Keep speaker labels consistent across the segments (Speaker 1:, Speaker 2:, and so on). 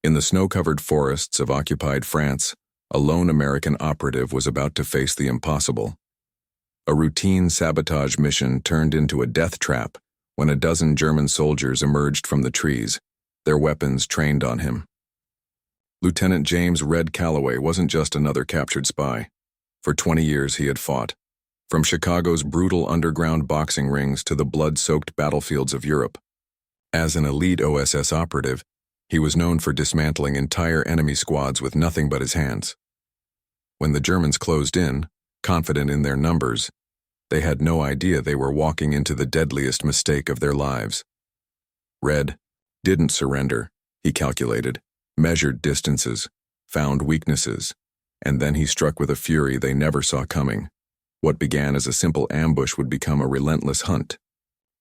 Speaker 1: In the snow-covered forests of occupied France, a lone American operative was about to face the impossible. A routine sabotage mission turned into a death trap when a dozen German soldiers emerged from the trees, their weapons trained on him. Lieutenant James "Red" Calloway wasn't just another captured spy. For 20 years he had fought, from Chicago's brutal underground boxing rings to the blood-soaked battlefields of Europe. As an elite OSS operative, he was known for dismantling entire enemy squads with nothing but his hands. When the Germans closed in, confident in their numbers, they had no idea they were walking into the deadliest mistake of their lives. Red didn't surrender, he calculated, measured distances, found weaknesses, and then he struck with a fury they never saw coming. What began as a simple ambush would become a relentless hunt.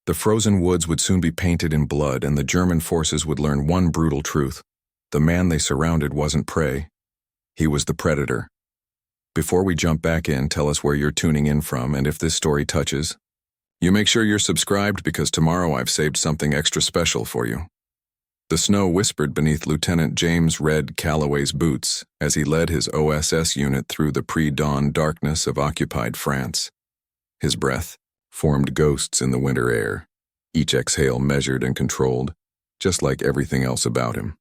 Speaker 1: The frozen woods would soon be painted in blood, and the German forces would learn one brutal truth: the man they surrounded wasn't prey. He was the predator. Before we jump back in, tell us where you're tuning in from and if this story touches. You make sure you're subscribed, because tomorrow I've saved something extra special for you. The snow whispered beneath Lieutenant James "Red" Calloway's boots as he led his OSS unit through the pre-dawn darkness of occupied France. His breath formed ghosts in the winter air, each exhale measured and controlled, just like everything else about him.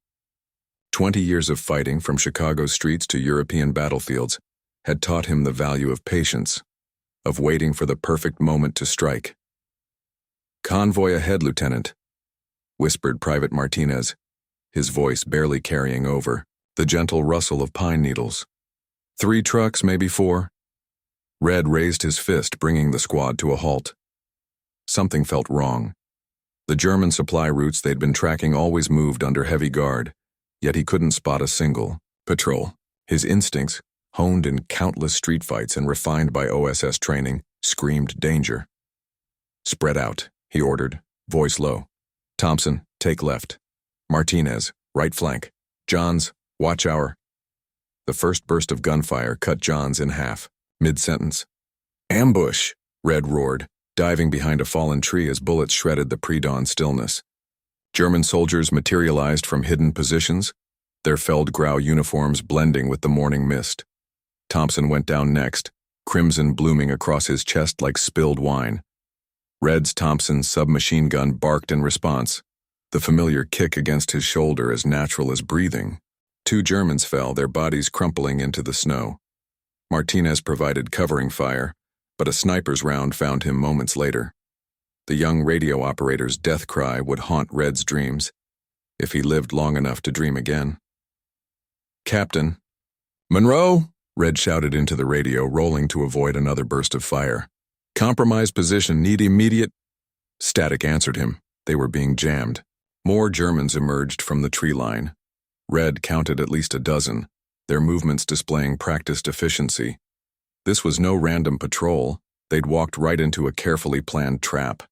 Speaker 1: 20 years of fighting from Chicago streets to European battlefields had taught him the value of patience, of waiting for the perfect moment to strike. "Convoy ahead, Lieutenant," whispered Private Martinez, his voice barely carrying over the gentle rustle of pine needles. "3 trucks, maybe 4. Red raised his fist, bringing the squad to a halt. Something felt wrong. The German supply routes they'd been tracking always moved under heavy guard, yet he couldn't spot a single patrol. His instincts, honed in countless street fights and refined by OSS training, screamed danger. "Spread out," he ordered, voice low. "Thompson, take left. Martinez, right flank. Johns, watch our..." The first burst of gunfire cut Johns in half, mid-sentence. "Ambush!" Red roared, diving behind a fallen tree as bullets shredded the pre-dawn stillness. German soldiers materialized from hidden positions, their Feldgrau uniforms blending with the morning mist. Thompson went down next, crimson blooming across his chest like spilled wine. Red's Thompson submachine gun barked in response, the familiar kick against his shoulder as natural as breathing. 2 Germans fell, their bodies crumpling into the snow. Martinez provided covering fire, but a sniper's round found him moments later. The young radio operator's death cry would haunt Red's dreams, if he lived long enough to dream again. "Captain." "Monroe," Red shouted into the radio, rolling to avoid another burst of fire. "Compromised position, need immediate..." Static answered him. They were being jammed. More Germans emerged from the tree line. Red counted at least a dozen, their movements displaying practiced efficiency. This was no random patrol. They'd walked right into a carefully planned trap.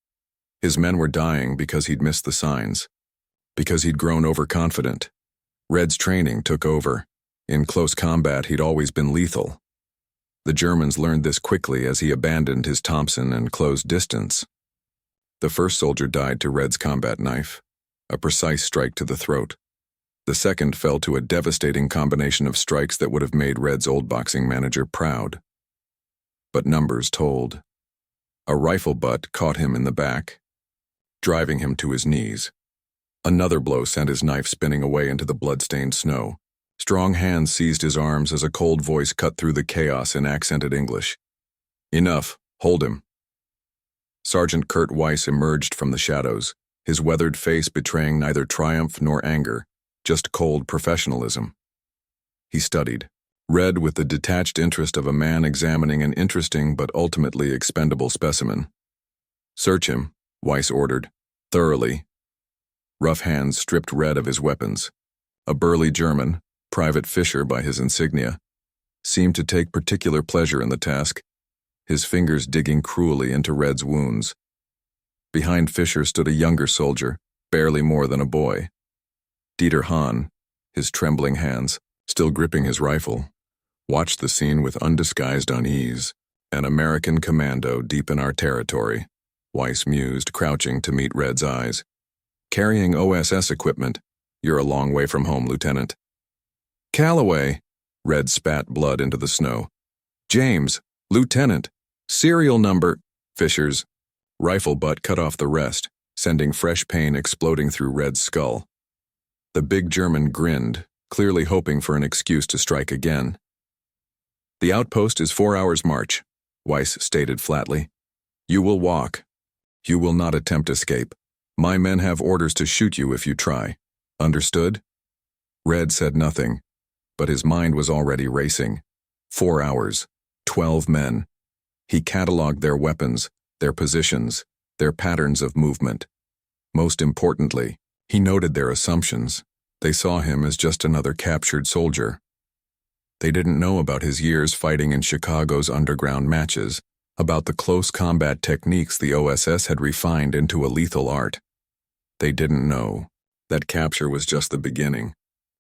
Speaker 1: His men were dying because he'd missed the signs, because he'd grown overconfident. Red's training took over. In close combat, he'd always been lethal. The Germans learned this quickly as he abandoned his Thompson and closed distance. The first soldier died to Red's combat knife, a precise strike to the throat. The second fell to a devastating combination of strikes that would have made Red's old boxing manager proud. But numbers told. A rifle butt caught him in the back, driving him to his knees. Another blow sent his knife spinning away into the blood-stained snow. Strong hands seized his arms as a cold voice cut through the chaos in accented English. "Enough, hold him." Sergeant Kurt Weiss emerged from the shadows, his weathered face betraying neither triumph nor anger, just cold professionalism. He studied, Red with the detached interest of a man examining an interesting but ultimately expendable specimen. "Search him," Weiss ordered, "thoroughly." Rough hands stripped Red of his weapons. A burly German, Private Fisher by his insignia, seemed to take particular pleasure in the task, his fingers digging cruelly into Red's wounds. Behind Fisher stood a younger soldier, barely more than a boy. Dieter Hahn, his trembling hands, still gripping his rifle, watched the scene with undisguised unease. "An American commando deep in our territory," Weiss mused, crouching to meet Red's eyes. "Carrying OSS equipment, You're a long way from home, Lieutenant. Calloway. Red spat blood into the snow. James, Lieutenant. Serial number. Fisher's rifle butt cut off the rest, sending fresh pain exploding through Red's skull. The big German grinned, clearly hoping for an excuse to strike again. The outpost is 4 hours' march, Weiss stated flatly. You will walk. You will not attempt escape. My men have orders to shoot you if you try. Understood? Red said nothing, but his mind was already racing. 4 hours, 12 men. He cataloged their weapons, their positions, their patterns of movement. Most importantly, he noted their assumptions. They saw him as just another captured soldier. They didn't know about his years fighting in Chicago's underground matches, about the close combat techniques the OSS had refined into a lethal art. They didn't know that capture was just the beginning.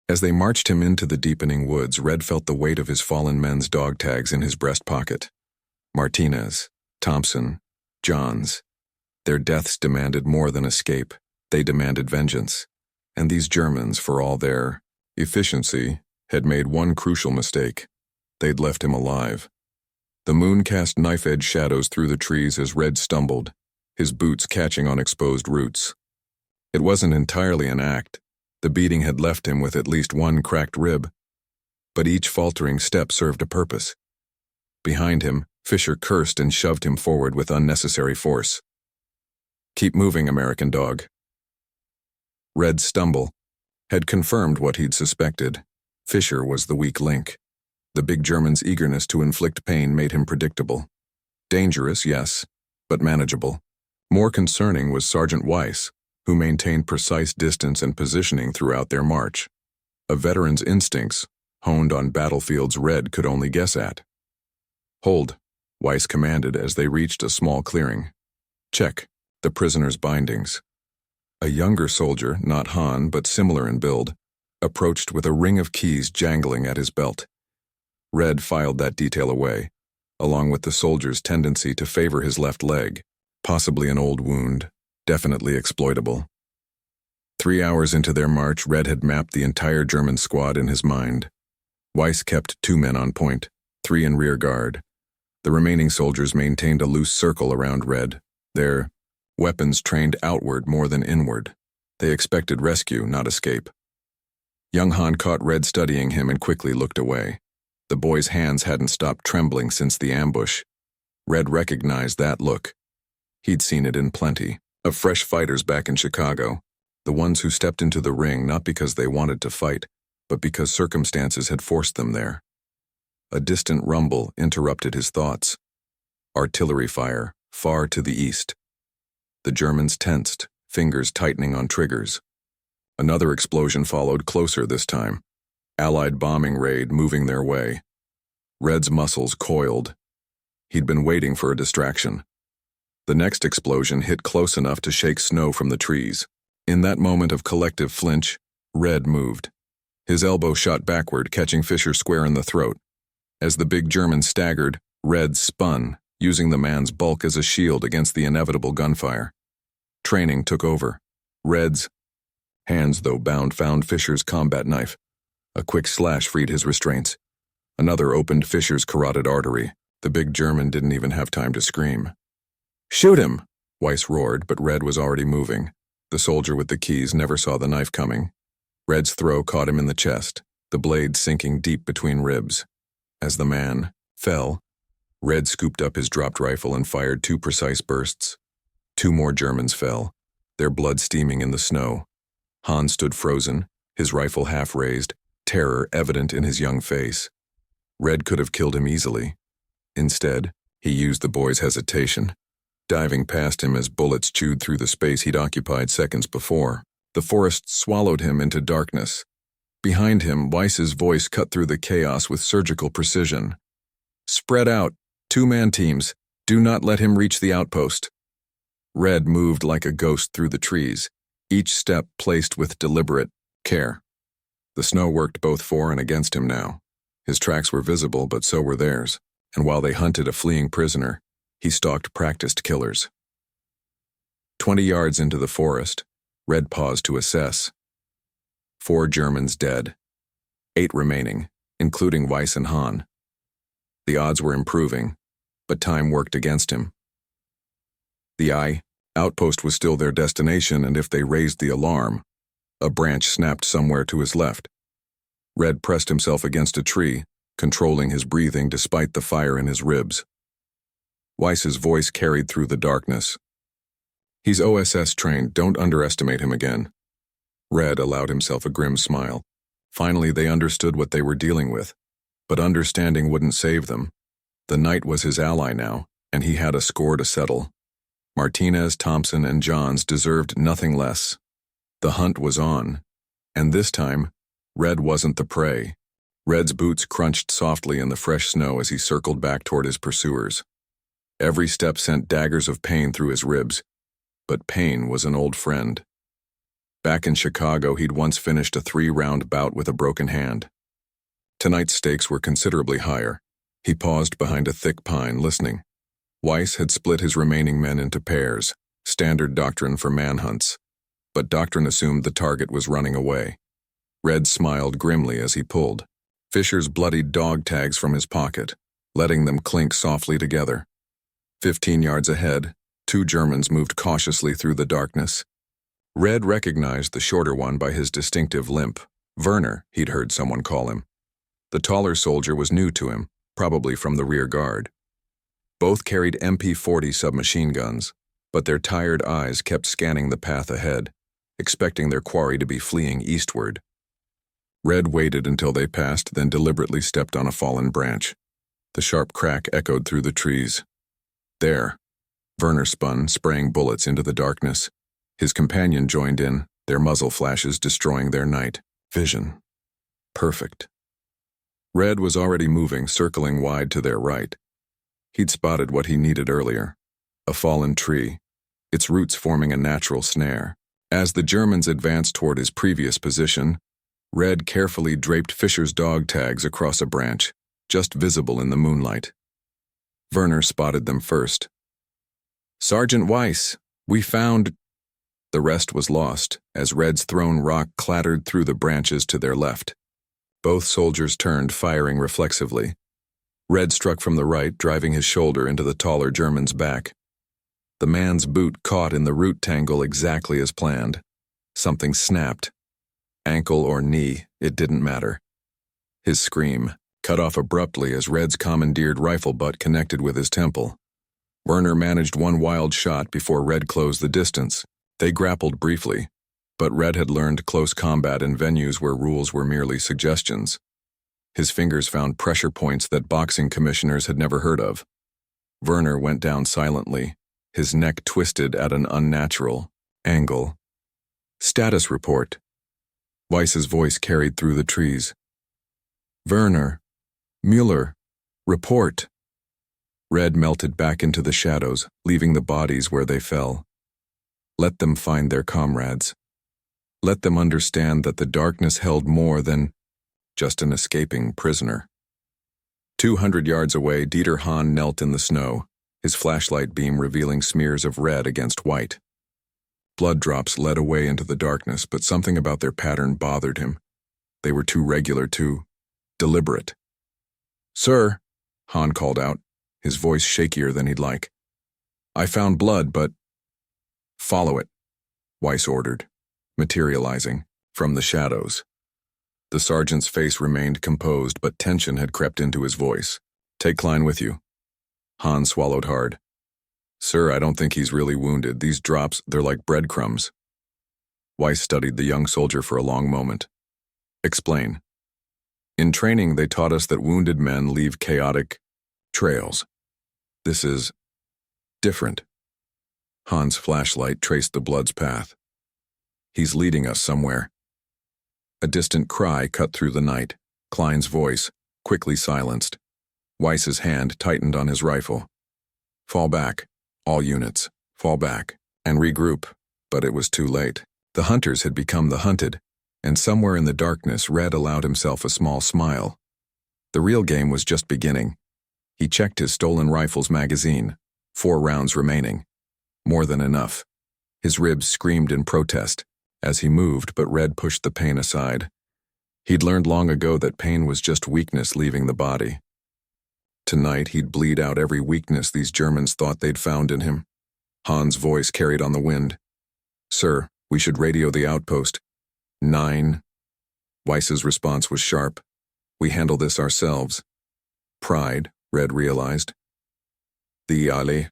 Speaker 1: As they marched him into the deepening woods, Red felt the weight of his fallen men's dog tags in his breast pocket. Martinez, Thompson, Johns. Their deaths demanded more than escape. They demanded vengeance. And these Germans, for all their efficiency, had made one crucial mistake. They'd left him alive. The moon cast knife-edge shadows through the trees as Red stumbled, his boots catching on exposed roots. It wasn't entirely an act. The beating had left him with at least one cracked rib. But each faltering step served a purpose. Behind him, Fisher cursed and shoved him forward with unnecessary force. Keep moving, American dog. Red's stumble had confirmed what he'd suspected. Fisher was the weak link. The big German's eagerness to inflict pain made him predictable. Dangerous, yes, but manageable. More concerning was Sergeant Weiss, who maintained precise distance and positioning throughout their march. A veteran's instincts, honed on battlefields Red could only guess at. Hold, Weiss commanded as they reached a small clearing. Check the prisoner's bindings. A younger soldier, not Han but similar in build, approached with a ring of keys jangling at his belt. Red filed that detail away, along with the soldier's tendency to favor his left leg, possibly an old wound, definitely exploitable. 3 hours into their march, Red had mapped the entire German squad in his mind. Weiss kept 2 men on point, 3 in rear guard. The remaining soldiers maintained a loose circle around Red, their weapons trained outward more than inward. They expected rescue, not escape. Young Han caught Red studying him and quickly looked away. The boy's hands hadn't stopped trembling since the ambush. Red recognized that look. He'd seen it in plenty of fresh fighters back in Chicago, the ones who stepped into the ring not because they wanted to fight, but because circumstances had forced them there. A distant rumble interrupted his thoughts. Artillery fire, far to the east. The Germans tensed, fingers tightening on triggers. Another explosion followed, closer this time. Allied bombing raid moving their way. Red's muscles coiled. He'd been waiting for a distraction. The next explosion hit close enough to shake snow from the trees. In that moment of collective flinch, Red moved. His elbow shot backward, catching Fisher square in the throat. As the big German staggered, Red spun, using the man's bulk as a shield against the inevitable gunfire. Training took over. Red's hands, though bound, found Fisher's combat knife. A quick slash freed his restraints. Another opened Fisher's carotid artery. The big German didn't even have time to scream. Shoot him! Weiss roared, but Red was already moving. The soldier with the keys never saw the knife coming. Red's throw caught him in the chest, the blade sinking deep between ribs. As the man fell, Red scooped up his dropped rifle and fired 2 precise bursts. 2 more Germans fell, their blood steaming in the snow. Han stood frozen, his rifle half raised, terror evident in his young face. Red could have killed him easily. Instead, he used the boy's hesitation, diving past him as bullets chewed through the space he'd occupied seconds before. The forest swallowed him into darkness. Behind him, Weiss's voice cut through the chaos with surgical precision. Spread out, 2-man teams. Do not let him reach the outpost. Red moved like a ghost through the trees, each step placed with deliberate care. The snow worked both for and against him now. His tracks were visible, but so were theirs, and while they hunted a fleeing prisoner, he stalked practiced killers. 20 yards into the forest, Red paused to assess. 4 Germans dead. 8 remaining, including Weiss and Hahn. The odds were improving, but time worked against him. The outpost was still their destination, and if they raised the alarm, a branch snapped somewhere to his left. Red pressed himself against a tree, controlling his breathing despite the fire in his ribs. Weiss's voice carried through the darkness. "He's OSS trained, don't underestimate him again." Red allowed himself a grim smile. Finally, they understood what they were dealing with. But understanding wouldn't save them. The night was his ally now, and he had a score to settle. Martinez, Thompson, and Johns deserved nothing less. The hunt was on, and this time, Red wasn't the prey. Red's boots crunched softly in the fresh snow as he circled back toward his pursuers. Every step sent daggers of pain through his ribs, but pain was an old friend. Back in Chicago, he'd once finished a 3-round bout with a broken hand. Tonight's stakes were considerably higher. He paused behind a thick pine, listening. Weiss had split his remaining men into pairs, standard doctrine for manhunts. But doctrine assumed the target was running away. Red smiled grimly as he pulled Fisher's bloodied dog tags from his pocket, letting them clink softly together. 15 yards ahead, 2 Germans moved cautiously through the darkness. Red recognized the shorter one by his distinctive limp. Werner, he'd heard someone call him. The taller soldier was new to him, probably from the rear guard. Both carried MP-40 submachine guns, but their tired eyes kept scanning the path ahead, expecting their quarry to be fleeing eastward. Red waited until they passed, then deliberately stepped on a fallen branch. The sharp crack echoed through the trees. There. Werner spun, spraying bullets into the darkness. His companion joined in, their muzzle flashes destroying their night vision. Perfect. Red was already moving, circling wide to their right. He'd spotted what he needed earlier. A fallen tree, its roots forming a natural snare. As the Germans advanced toward his previous position, Red carefully draped Fisher's dog tags across a branch, just visible in the moonlight. Werner spotted them first. "Sergeant Weiss, we found—" The rest was lost as Red's thrown rock clattered through the branches to their left. Both soldiers turned, firing reflexively. Red struck from the right, driving his shoulder into the taller German's back. The man's boot caught in the root tangle exactly as planned. Something snapped. Ankle or knee, it didn't matter. His scream, cut off abruptly as Red's commandeered rifle butt connected with his temple. Werner managed one wild shot before Red closed the distance. They grappled briefly, but Red had learned close combat in venues where rules were merely suggestions. His fingers found pressure points that boxing commissioners had never heard of. Werner went down silently, his neck twisted at an unnatural angle. "Status report." Weiss's voice carried through the trees. "Werner, Müller, report." Red melted back into the shadows, leaving the bodies where they fell. Let them find their comrades. Let them understand that the darkness held more than just an escaping prisoner. 200 yards away, Dieter Hahn knelt in the snow, his flashlight beam revealing smears of red against white. Blood drops led away into the darkness, but something about their pattern bothered him. They were too regular, too deliberate. "Sir," Hahn called out, his voice shakier than he'd like. "I found blood, but—" "Follow it," Weiss ordered, materializing from the shadows. The sergeant's face remained composed, but tension had crept into his voice. "Take Klein with you." Hahn swallowed hard. "Sir, I don't think he's really wounded. These drops, they're like breadcrumbs." Weiss studied the young soldier for a long moment. "Explain." "In training, they taught us that wounded men leave chaotic trails. This is different." Hahn's flashlight traced the blood's path. "He's leading us somewhere." A distant cry cut through the night, Klein's voice, quickly silenced. Weiss's hand tightened on his rifle. "Fall back, all units, fall back, and regroup." But it was too late. The hunters had become the hunted, and somewhere in the darkness Red allowed himself a small smile. The real game was just beginning. He checked his stolen rifle's magazine, 4 rounds remaining. More than enough. His ribs screamed in protest, as he moved, but Red pushed the pain aside. He'd learned long ago that pain was just weakness leaving the body. Tonight, he'd bleed out every weakness these Germans thought they'd found in him. Hans' voice carried on the wind. "Sir, we should radio the outpost." 9. Weiss's response was sharp. "We handle this ourselves." Pride, Red realized. The alley.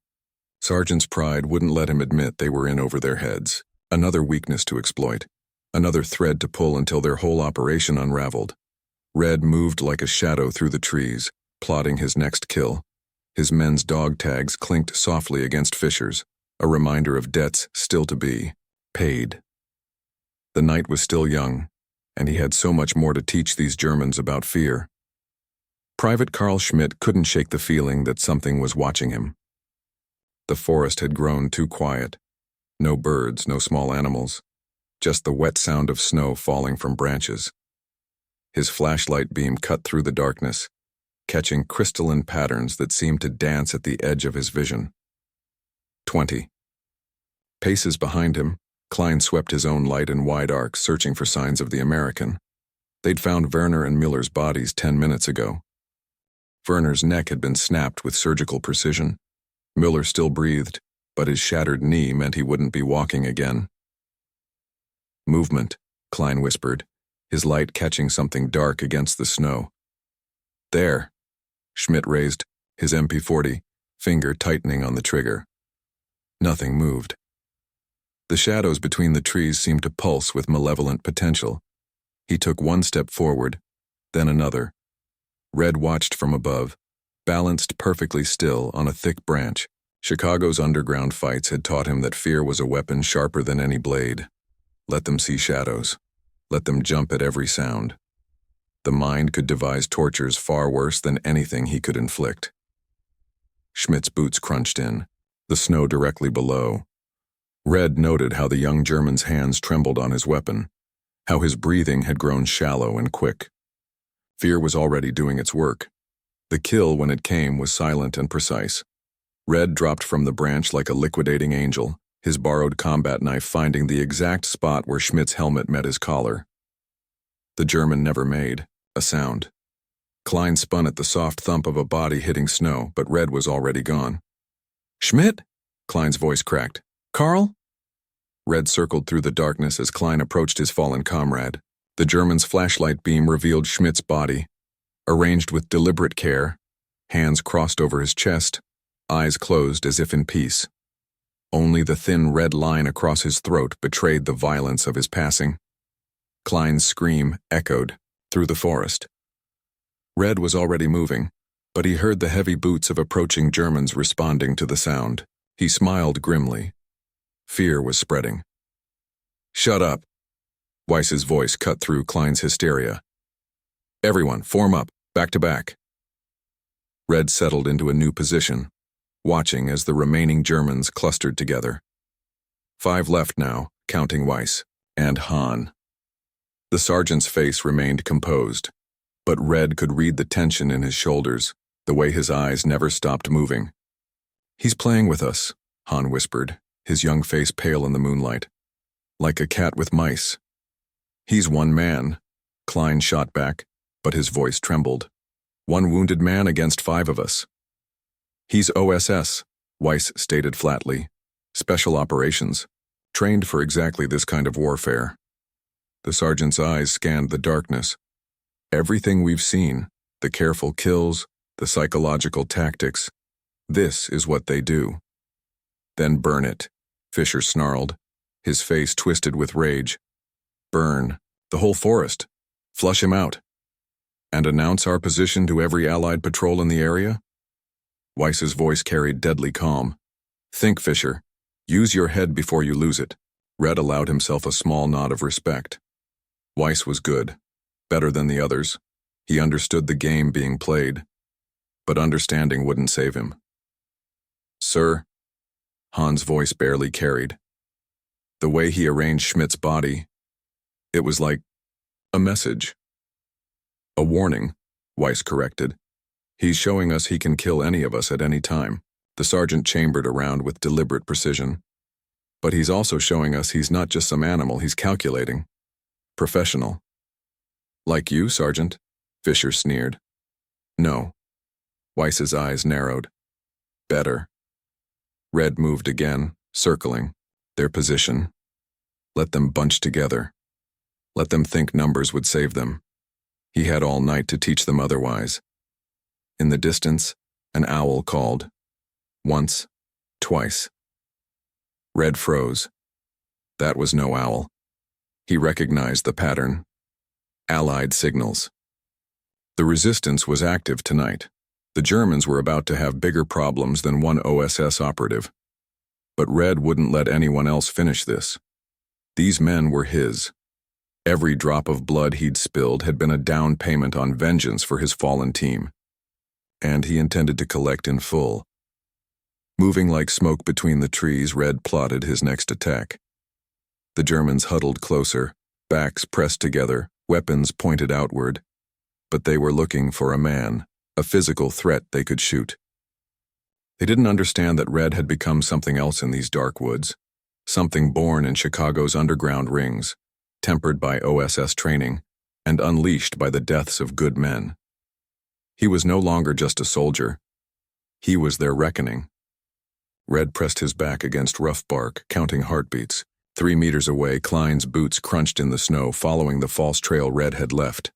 Speaker 1: Sergeant's pride wouldn't let him admit they were in over their heads. Another weakness to exploit. Another thread to pull until their whole operation unraveled. Red moved like a shadow through the trees, plotting his next kill. His men's dog tags clinked softly against Fisher's, a reminder of debts still to be paid. The night was still young, and he had so much more to teach these Germans about fear. Private Carl Schmidt couldn't shake the feeling that something was watching him. The forest had grown too quiet. No birds, no small animals, just the wet sound of snow falling from branches. His flashlight beam cut through the darkness, catching crystalline patterns that seemed to dance at the edge of his vision. 20. Paces behind him, Klein swept his own light in wide arcs, searching for signs of the American. They'd found Werner and Müller's bodies 10 minutes ago. Werner's neck had been snapped with surgical precision. Müller still breathed, but his shattered knee meant he wouldn't be walking again. "Movement," Klein whispered, his light catching something dark against the snow. "There." Schmidt raised, his MP40, finger tightening on the trigger. Nothing moved. The shadows between the trees seemed to pulse with malevolent potential. He took one step forward, then another. Red watched from above, balanced perfectly still on a thick branch. Chicago's underground fights had taught him that fear was a weapon sharper than any blade. Let them see shadows. Let them jump at every sound. The mind could devise tortures far worse than anything he could inflict. Schmidt's boots crunched in, the snow directly below. Red noted how the young German's hands trembled on his weapon, how his breathing had grown shallow and quick. Fear was already doing its work. The kill, when it came, was silent and precise. Red dropped from the branch like a liquidating angel, his borrowed combat knife finding the exact spot where Schmidt's helmet met his collar. The German never made a sound. Klein spun at the soft thump of a body hitting snow, but Red was already gone. "Schmidt?" Klein's voice cracked. "Carl?" Red circled through the darkness as Klein approached his fallen comrade. The German's flashlight beam revealed Schmidt's body, arranged with deliberate care, hands crossed over his chest, eyes closed as if in peace. Only the thin red line across his throat betrayed the violence of his passing. Klein's scream echoed through the forest. Red was already moving, but he heard the heavy boots of approaching Germans responding to the sound. He smiled grimly. Fear was spreading. "Shut up." Weiss's voice cut through Klein's hysteria. "Everyone, form up, back to back." Red settled into a new position, watching as the remaining Germans clustered together. 5 left now, counting Weiss, and Hahn. The sergeant's face remained composed, but Red could read the tension in his shoulders, the way his eyes never stopped moving. "He's playing with us," Hahn whispered, his young face pale in the moonlight. "Like a cat with mice." "He's one man," Klein shot back, but his voice trembled. "One wounded man against 5 of us." "He's OSS," Weiss stated flatly. "Special operations. Trained for exactly this kind of warfare." The sergeant's eyes scanned the darkness. "Everything we've seen, the careful kills, the psychological tactics, this is what they do." "Then burn it," Fisher snarled, his face twisted with rage. "Burn the whole forest. Flush him out. And announce our position to every Allied patrol in the area?" Weiss's voice carried deadly calm. "Think, Fisher. Use your head before you lose it." Red allowed himself a small nod of respect. Weiss was good, better than the others. He understood the game being played, but understanding wouldn't save him. "Sir," Hahn's voice barely carried. The way he arranged Schmidt's body, it was like a message. "A warning," Weiss corrected. "He's showing us he can kill any of us at any time." The sergeant chambered around with deliberate precision. But he's also showing us he's not just some animal, he's calculating. Professional. Like you, Sergeant? Fisher sneered. No. Weiss's eyes narrowed. Better. Red moved again, circling. Their position. Let them bunch together. Let them think numbers would save them. He had all night to teach them otherwise. In the distance, an owl called. Once, twice. Red froze. That was no owl. He recognized the pattern. Allied signals. The resistance was active tonight. The Germans were about to have bigger problems than one OSS operative. But Red wouldn't let anyone else finish this. These men were his. Every drop of blood he'd spilled had been a down payment on vengeance for his fallen team. And he intended to collect in full. Moving like smoke between the trees, Red plotted his next attack. The Germans huddled closer, backs pressed together, weapons pointed outward. But they were looking for a man, a physical threat they could shoot. They didn't understand that Red had become something else in these dark woods, something born in Chicago's underground rings, tempered by OSS training, and unleashed by the deaths of good men. He was no longer just a soldier. He was their reckoning. Red pressed his back against rough bark, counting heartbeats. 3 meters away, Klein's boots crunched in the snow following the false trail Red had left.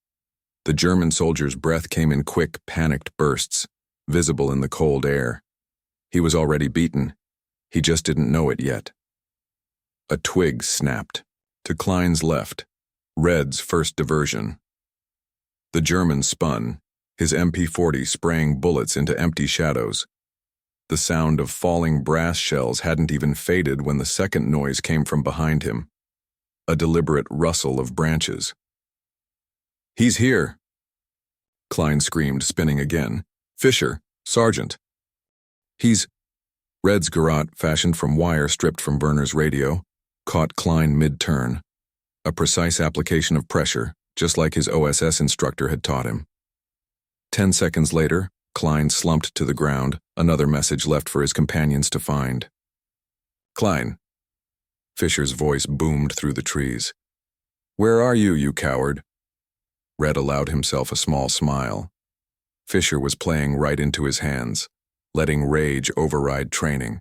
Speaker 1: The German soldier's breath came in quick, panicked bursts, visible in the cold air. He was already beaten. He just didn't know it yet. A twig snapped. To Klein's left, Red's first diversion. The German spun, his MP-40 spraying bullets into empty shadows. The sound of falling brass shells hadn't even faded when the second noise came from behind him. A deliberate rustle of branches. He's here! Klein screamed, spinning again. Fisher, Sergeant. He's... Red's garrote, fashioned from wire stripped from Werner's radio, caught Klein mid-turn. A precise application of pressure, just like his OSS instructor had taught him. 10 seconds later, Klein slumped to the ground, another message left for his companions to find. Klein. Fisher's voice boomed through the trees. Where are you, you coward? Red allowed himself a small smile. Fisher was playing right into his hands, letting rage override training.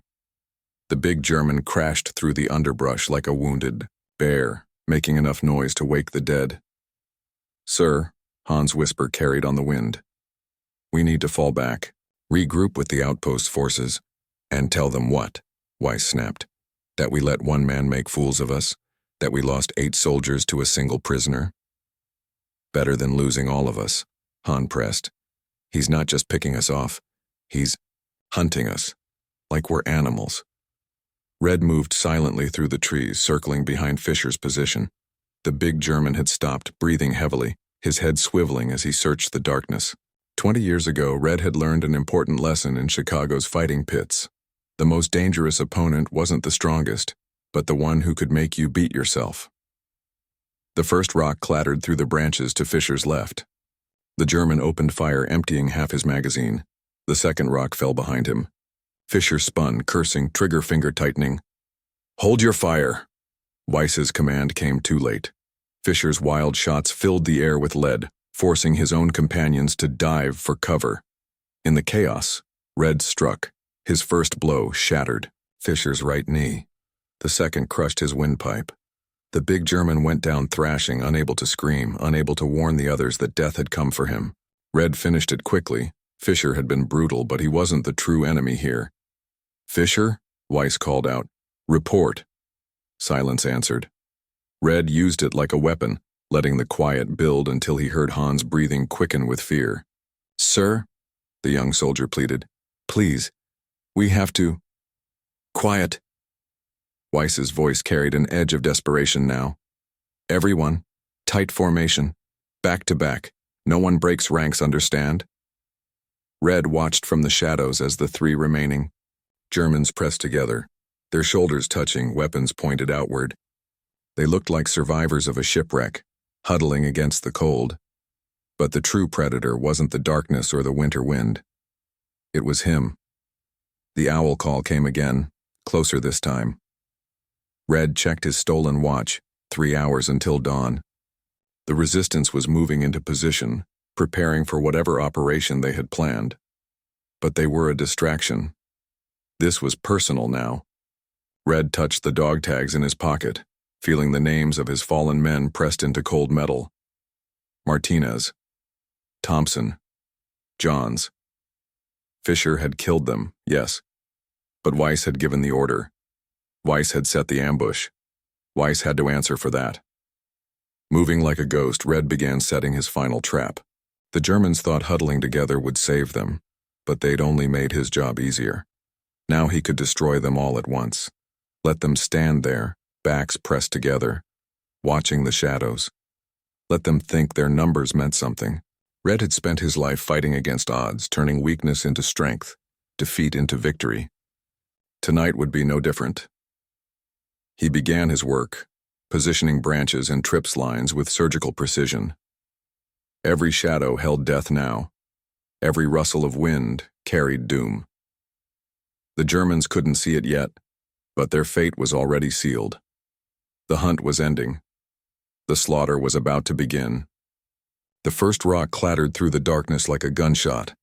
Speaker 1: The big German crashed through the underbrush like a wounded bear, making enough noise to wake the dead. Sir, Hans' whisper carried on the wind. We need to fall back, regroup with the outpost forces, and tell them what? Weiss snapped. That we let one man make fools of us? That we lost 8 soldiers to a single prisoner? Better than losing all of us, Han pressed. He's not just picking us off. He's hunting us, like we're animals. Red moved silently through the trees, circling behind Fisher's position. The big German had stopped, breathing heavily, his head swiveling as he searched the darkness. 20 years ago, Red had learned an important lesson in Chicago's fighting pits. The most dangerous opponent wasn't the strongest, but the one who could make you beat yourself. The first rock clattered through the branches to Fisher's left. The German opened fire, emptying half his magazine. The second rock fell behind him. Fisher spun, cursing, trigger finger tightening. Hold your fire! Weiss's command came too late. Fisher's wild shots filled the air with lead, forcing his own companions to dive for cover. In the chaos, Red struck. His first blow shattered Fisher's right knee. The second crushed his windpipe. The big German went down thrashing, unable to scream, unable to warn the others that death had come for him. Red finished it quickly. Fisher had been brutal, but he wasn't the true enemy here. Fisher? Weiss called out. Report. Silence answered. Red used it like a weapon, letting the quiet build until he heard Hans' breathing quicken with fear. Sir? The young soldier pleaded. Please. We have to... Quiet. Weiss's voice carried an edge of desperation now. Everyone, tight formation, back to back. No one breaks ranks, understand? Red watched from the shadows as the 3 remaining Germans pressed together, their shoulders touching, weapons pointed outward. They looked like survivors of a shipwreck, huddling against the cold. But the true predator wasn't the darkness or the winter wind. It was him. The owl call came again, closer this time. Red checked his stolen watch, 3 hours until dawn. The resistance was moving into position, preparing for whatever operation they had planned. But they were a distraction. This was personal now. Red touched the dog tags in his pocket, feeling the names of his fallen men pressed into cold metal. Martinez, Thompson, Johns. Fisher had killed them, yes. But Weiss had given the order. Weiss had set the ambush. Weiss had to answer for that. Moving like a ghost, Red began setting his final trap. The Germans thought huddling together would save them, but they'd only made his job easier. Now he could destroy them all at once. Let them stand there, backs pressed together, watching the shadows. Let them think their numbers meant something. Red had spent his life fighting against odds, turning weakness into strength, defeat into victory. Tonight would be no different. He began his work, positioning branches and trips lines with surgical precision. Every shadow held death now. Every rustle of wind carried doom. The Germans couldn't see it yet, but their fate was already sealed. The hunt was ending. The slaughter was about to begin. The first rock clattered through the darkness like a gunshot,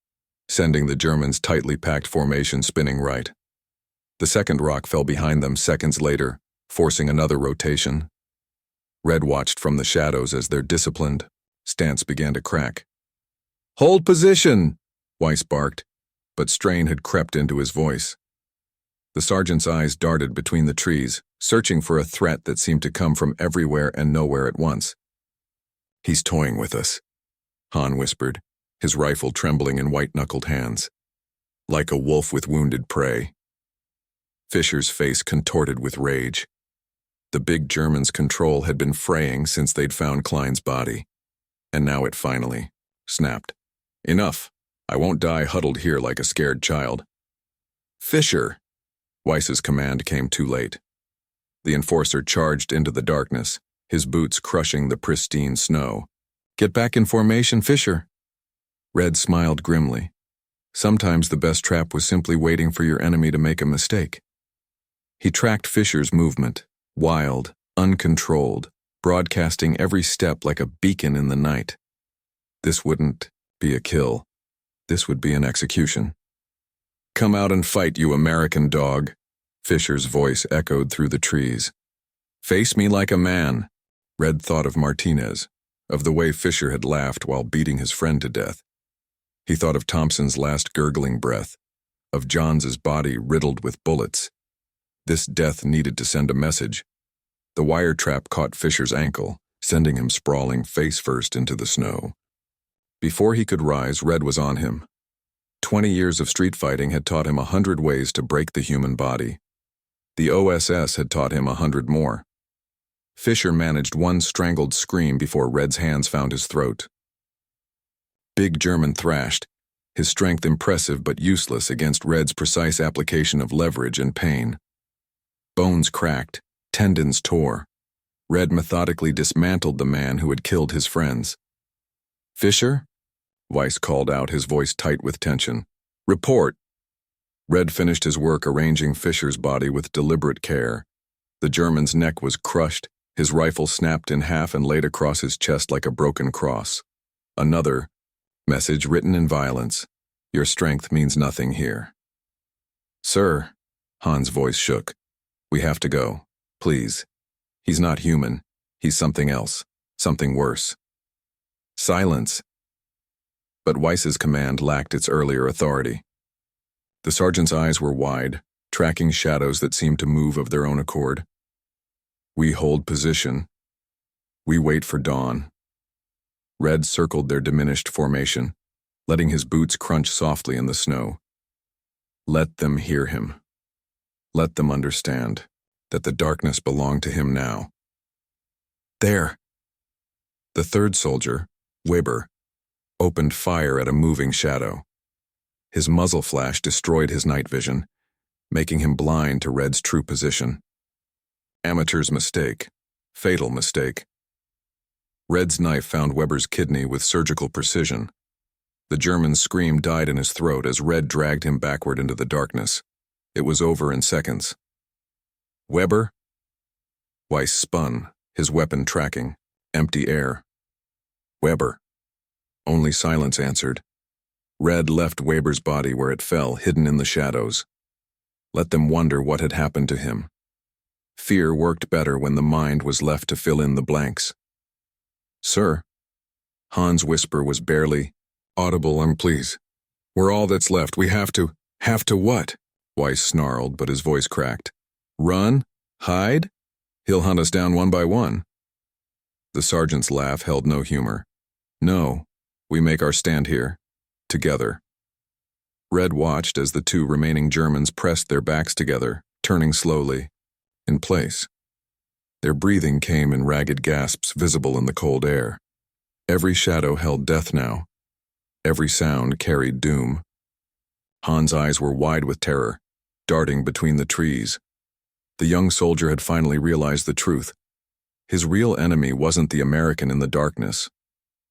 Speaker 1: sending the Germans' tightly packed formation spinning right. The second rock fell behind them seconds later, forcing another rotation. Red watched from the shadows as their disciplined stance began to crack. "Hold position!" Weiss barked, but strain had crept into his voice. The sergeant's eyes darted between the trees, searching for a threat that seemed to come from everywhere and nowhere at once. "He's toying with us," Han whispered, his rifle trembling in white-knuckled hands. "Like a wolf with wounded prey." Fisher's face contorted with rage. The big German's control had been fraying since they'd found Klein's body. And now it finally snapped. "Enough. I won't die huddled here like a scared child." "Fisher!" Weiss's command came too late. The enforcer charged into the darkness, his boots crushing the pristine snow. "Get back in formation, Fisher." Red smiled grimly. Sometimes the best trap was simply waiting for your enemy to make a mistake. He tracked Fisher's movement, wild, uncontrolled, broadcasting every step like a beacon in the night. This wouldn't be a kill. This would be an execution. "Come out and fight, you American dog," Fisher's voice echoed through the trees. "Face me like a man." Red thought of Martinez, of the way Fisher had laughed while beating his friend to death. He thought of Thompson's last gurgling breath, of Johns's body riddled with bullets. This death needed to send a message. The wire trap caught Fisher's ankle, sending him sprawling face first into the snow. Before he could rise, Red was on him. 20 years of street fighting had taught him 100 ways to break the human body. The OSS had taught him 100 more. Fisher managed one strangled scream before Red's hands found his throat. Big German thrashed, his strength impressive but useless against Red's precise application of leverage and pain. Bones cracked, tendons tore. Red methodically dismantled the man who had killed his friends. "Fisher?" Weiss called out, his voice tight with tension. "Report." Red finished his work arranging Fisher's body with deliberate care. The German's neck was crushed, his rifle snapped in half and laid across his chest like a broken cross. Another message written in violence: "Your strength means nothing here." "Sir," Han's voice shook. "We have to go. Please. He's not human. He's something else. Something worse." "Silence." But Weiss's command lacked its earlier authority. The sergeant's eyes were wide, tracking shadows that seemed to move of their own accord. "We hold position. We wait for dawn." Red circled their diminished formation, letting his boots crunch softly in the snow. Let them hear him. Let them understand that the darkness belonged to him now. "There!" The third soldier, Weber, opened fire at a moving shadow. His muzzle flash destroyed his night vision, making him blind to Red's true position. Amateur's mistake. Fatal mistake. Red's knife found Weber's kidney with surgical precision. The German's scream died in his throat as Red dragged him backward into the darkness. It was over in seconds. "Weber?" Weiss spun, his weapon tracking. Empty air. Weber. Only silence answered. Red left Weber's body where it fell, hidden in the shadows. Let them wonder what had happened to him. Fear worked better when the mind was left to fill in the blanks. "Sir." Han's whisper was barely audible. Please. We're all that's left. We have to. Have to what?" Weiss snarled, but his voice cracked. "Run? Hide? He'll hunt us down one by one." The sergeant's laugh held no humor. "No, we make our stand here. Together." Red watched as the two remaining Germans pressed their backs together, turning slowly, in place. Their breathing came in ragged gasps visible in the cold air. Every shadow held death now. Every sound carried doom. Han's eyes were wide with terror, darting between the trees. The young soldier had finally realized the truth. His real enemy wasn't the American in the darkness.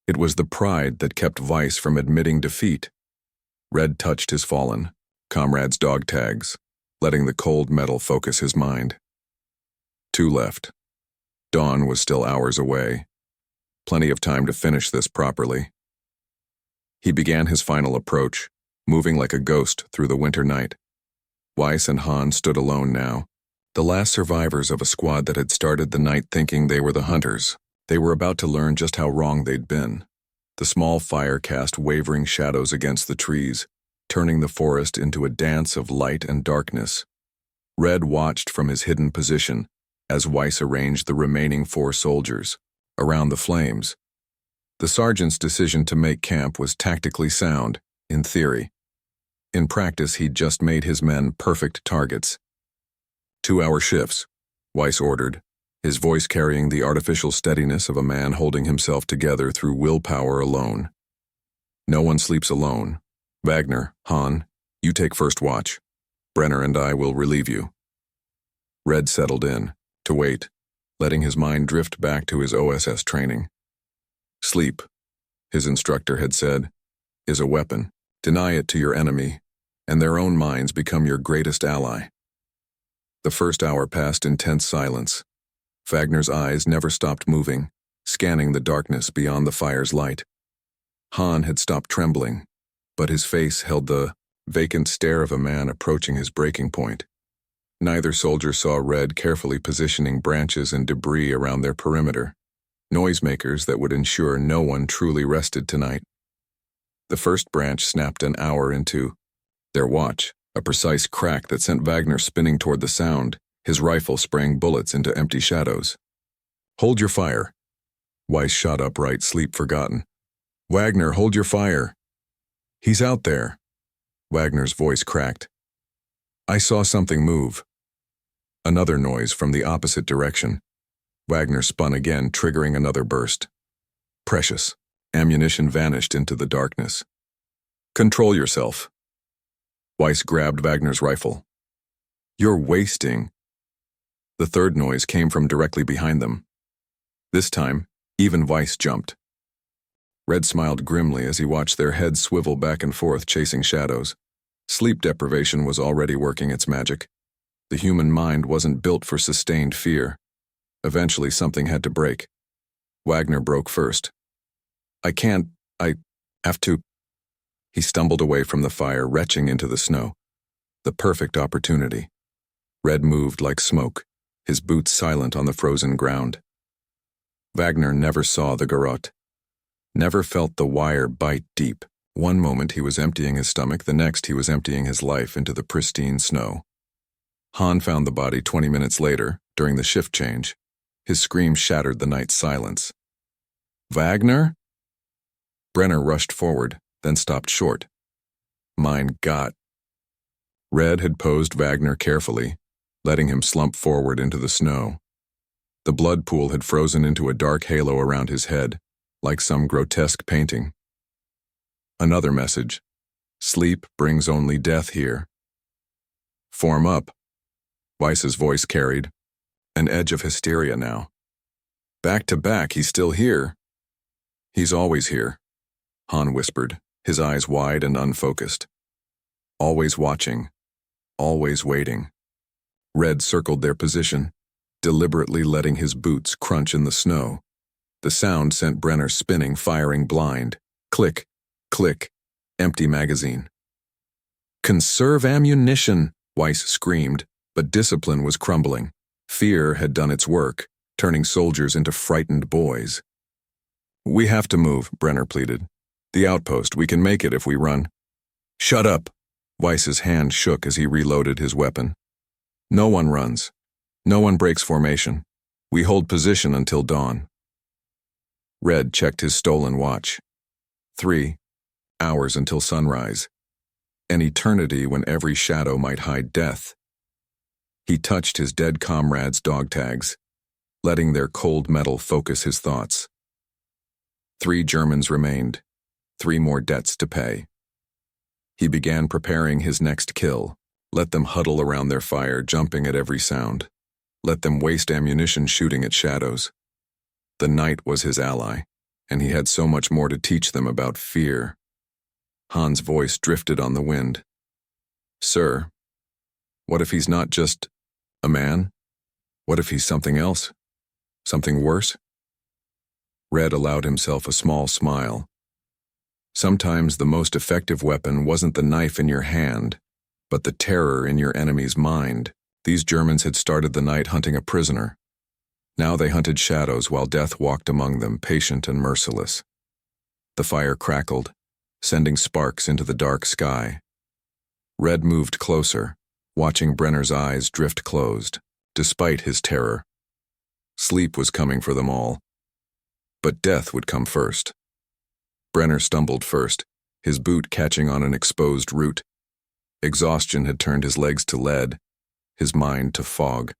Speaker 1: It was the pride that kept Weiss from admitting defeat. Red touched his fallen comrade's dog tags, letting the cold metal focus his mind. 2 left. Dawn was still hours away. Plenty of time to finish this properly. He began his final approach, moving like a ghost through the winter night. Weiss and Han stood alone now, the last survivors of a squad that had started the night thinking they were the hunters. They were about to learn just how wrong they'd been. The small fire cast wavering shadows against the trees, turning the forest into a dance of light and darkness. Red watched from his hidden position as Weiss arranged the remaining 4 soldiers around the flames. The sergeant's decision to make camp was tactically sound, in theory. In practice, he'd just made his men perfect targets. 2-hour shifts, Weiss ordered, his voice carrying the artificial steadiness of a man holding himself together through willpower alone. "No one sleeps alone. Wagner, Han, you take first watch. Brenner and I will relieve you." Red settled in, to wait, letting his mind drift back to his OSS training. "Sleep," his instructor had said, "is a weapon. Deny it to your enemy, and their own minds become your greatest ally." The first hour passed in tense silence. Wagner's eyes never stopped moving, scanning the darkness beyond the fire's light. Han had stopped trembling, but his face held the vacant stare of a man approaching his breaking point. Neither soldier saw Red carefully positioning branches and debris around their perimeter, noisemakers that would ensure no one truly rested tonight. The first branch snapped an hour into their watch, a precise crack that sent Wagner spinning toward the sound, his rifle spraying bullets into empty shadows. "Hold your fire." Weiss shot upright, sleep forgotten. "Wagner, hold your fire." "He's out there." Wagner's voice cracked. "I saw something move." Another noise from the opposite direction. Wagner spun again, triggering another burst. Precious. Ammunition vanished into the darkness. "Control yourself." Weiss grabbed Wagner's rifle. "You're wasting." The third noise came from directly behind them. This time, even Weiss jumped. Red smiled grimly as he watched their heads swivel back and forth, chasing shadows. Sleep deprivation was already working its magic. The human mind wasn't built for sustained fear. Eventually, something had to break. Wagner broke first. I have to." He stumbled away from the fire, retching into the snow. The perfect opportunity. Red moved like smoke, his boots silent on the frozen ground. Wagner never saw the garrote. Never felt the wire bite deep. One moment he was emptying his stomach, the next he was emptying his life into the pristine snow. Han found the body 20 minutes later, during the shift change. His scream shattered the night's silence. "Wagner?" Brenner rushed forward, then stopped short. "Mein Gott." Red had posed Wagner carefully, letting him slump forward into the snow. The blood pool had frozen into a dark halo around his head, like some grotesque painting. Another message. Sleep brings only death here. "Form up." Weiss's voice carried an edge of hysteria now. "Back to back, he's still here." "He's always here," Han whispered, his eyes wide and unfocused. "Always watching, always waiting." Red circled their position, deliberately letting his boots crunch in the snow. The sound sent Brenner spinning, firing blind. Click, click, empty magazine. "Conserve ammunition," Weiss screamed, but discipline was crumbling. Fear had done its work, turning soldiers into frightened boys. "We have to move," Brenner pleaded. "The outpost, we can make it if we run." "Shut up!" Weiss's hand shook as he reloaded his weapon. "No one runs. No one breaks formation. We hold position until dawn." Red checked his stolen watch. 3 hours until sunrise. An eternity when every shadow might hide death. He touched his dead comrades' dog tags, letting their cold metal focus his thoughts. 3 Germans remained, 3 more debts to pay. He began preparing his next kill. Let them huddle around their fire, jumping at every sound. Let them waste ammunition shooting at shadows. The night was his ally, and he had so much more to teach them about fear. Han's voice drifted on the wind. "Sir, what if he's not just a man? What if he's something else? Something worse?" Red allowed himself a small smile. Sometimes the most effective weapon wasn't the knife in your hand, but the terror in your enemy's mind. These Germans had started the night hunting a prisoner. Now they hunted shadows while death walked among them, patient and merciless. The fire crackled, sending sparks into the dark sky. Red moved closer, watching Brenner's eyes drift closed, despite his terror. Sleep was coming for them all, but death would come first. Brenner stumbled first, his boot catching on an exposed root. Exhaustion had turned his legs to lead, his mind to fog.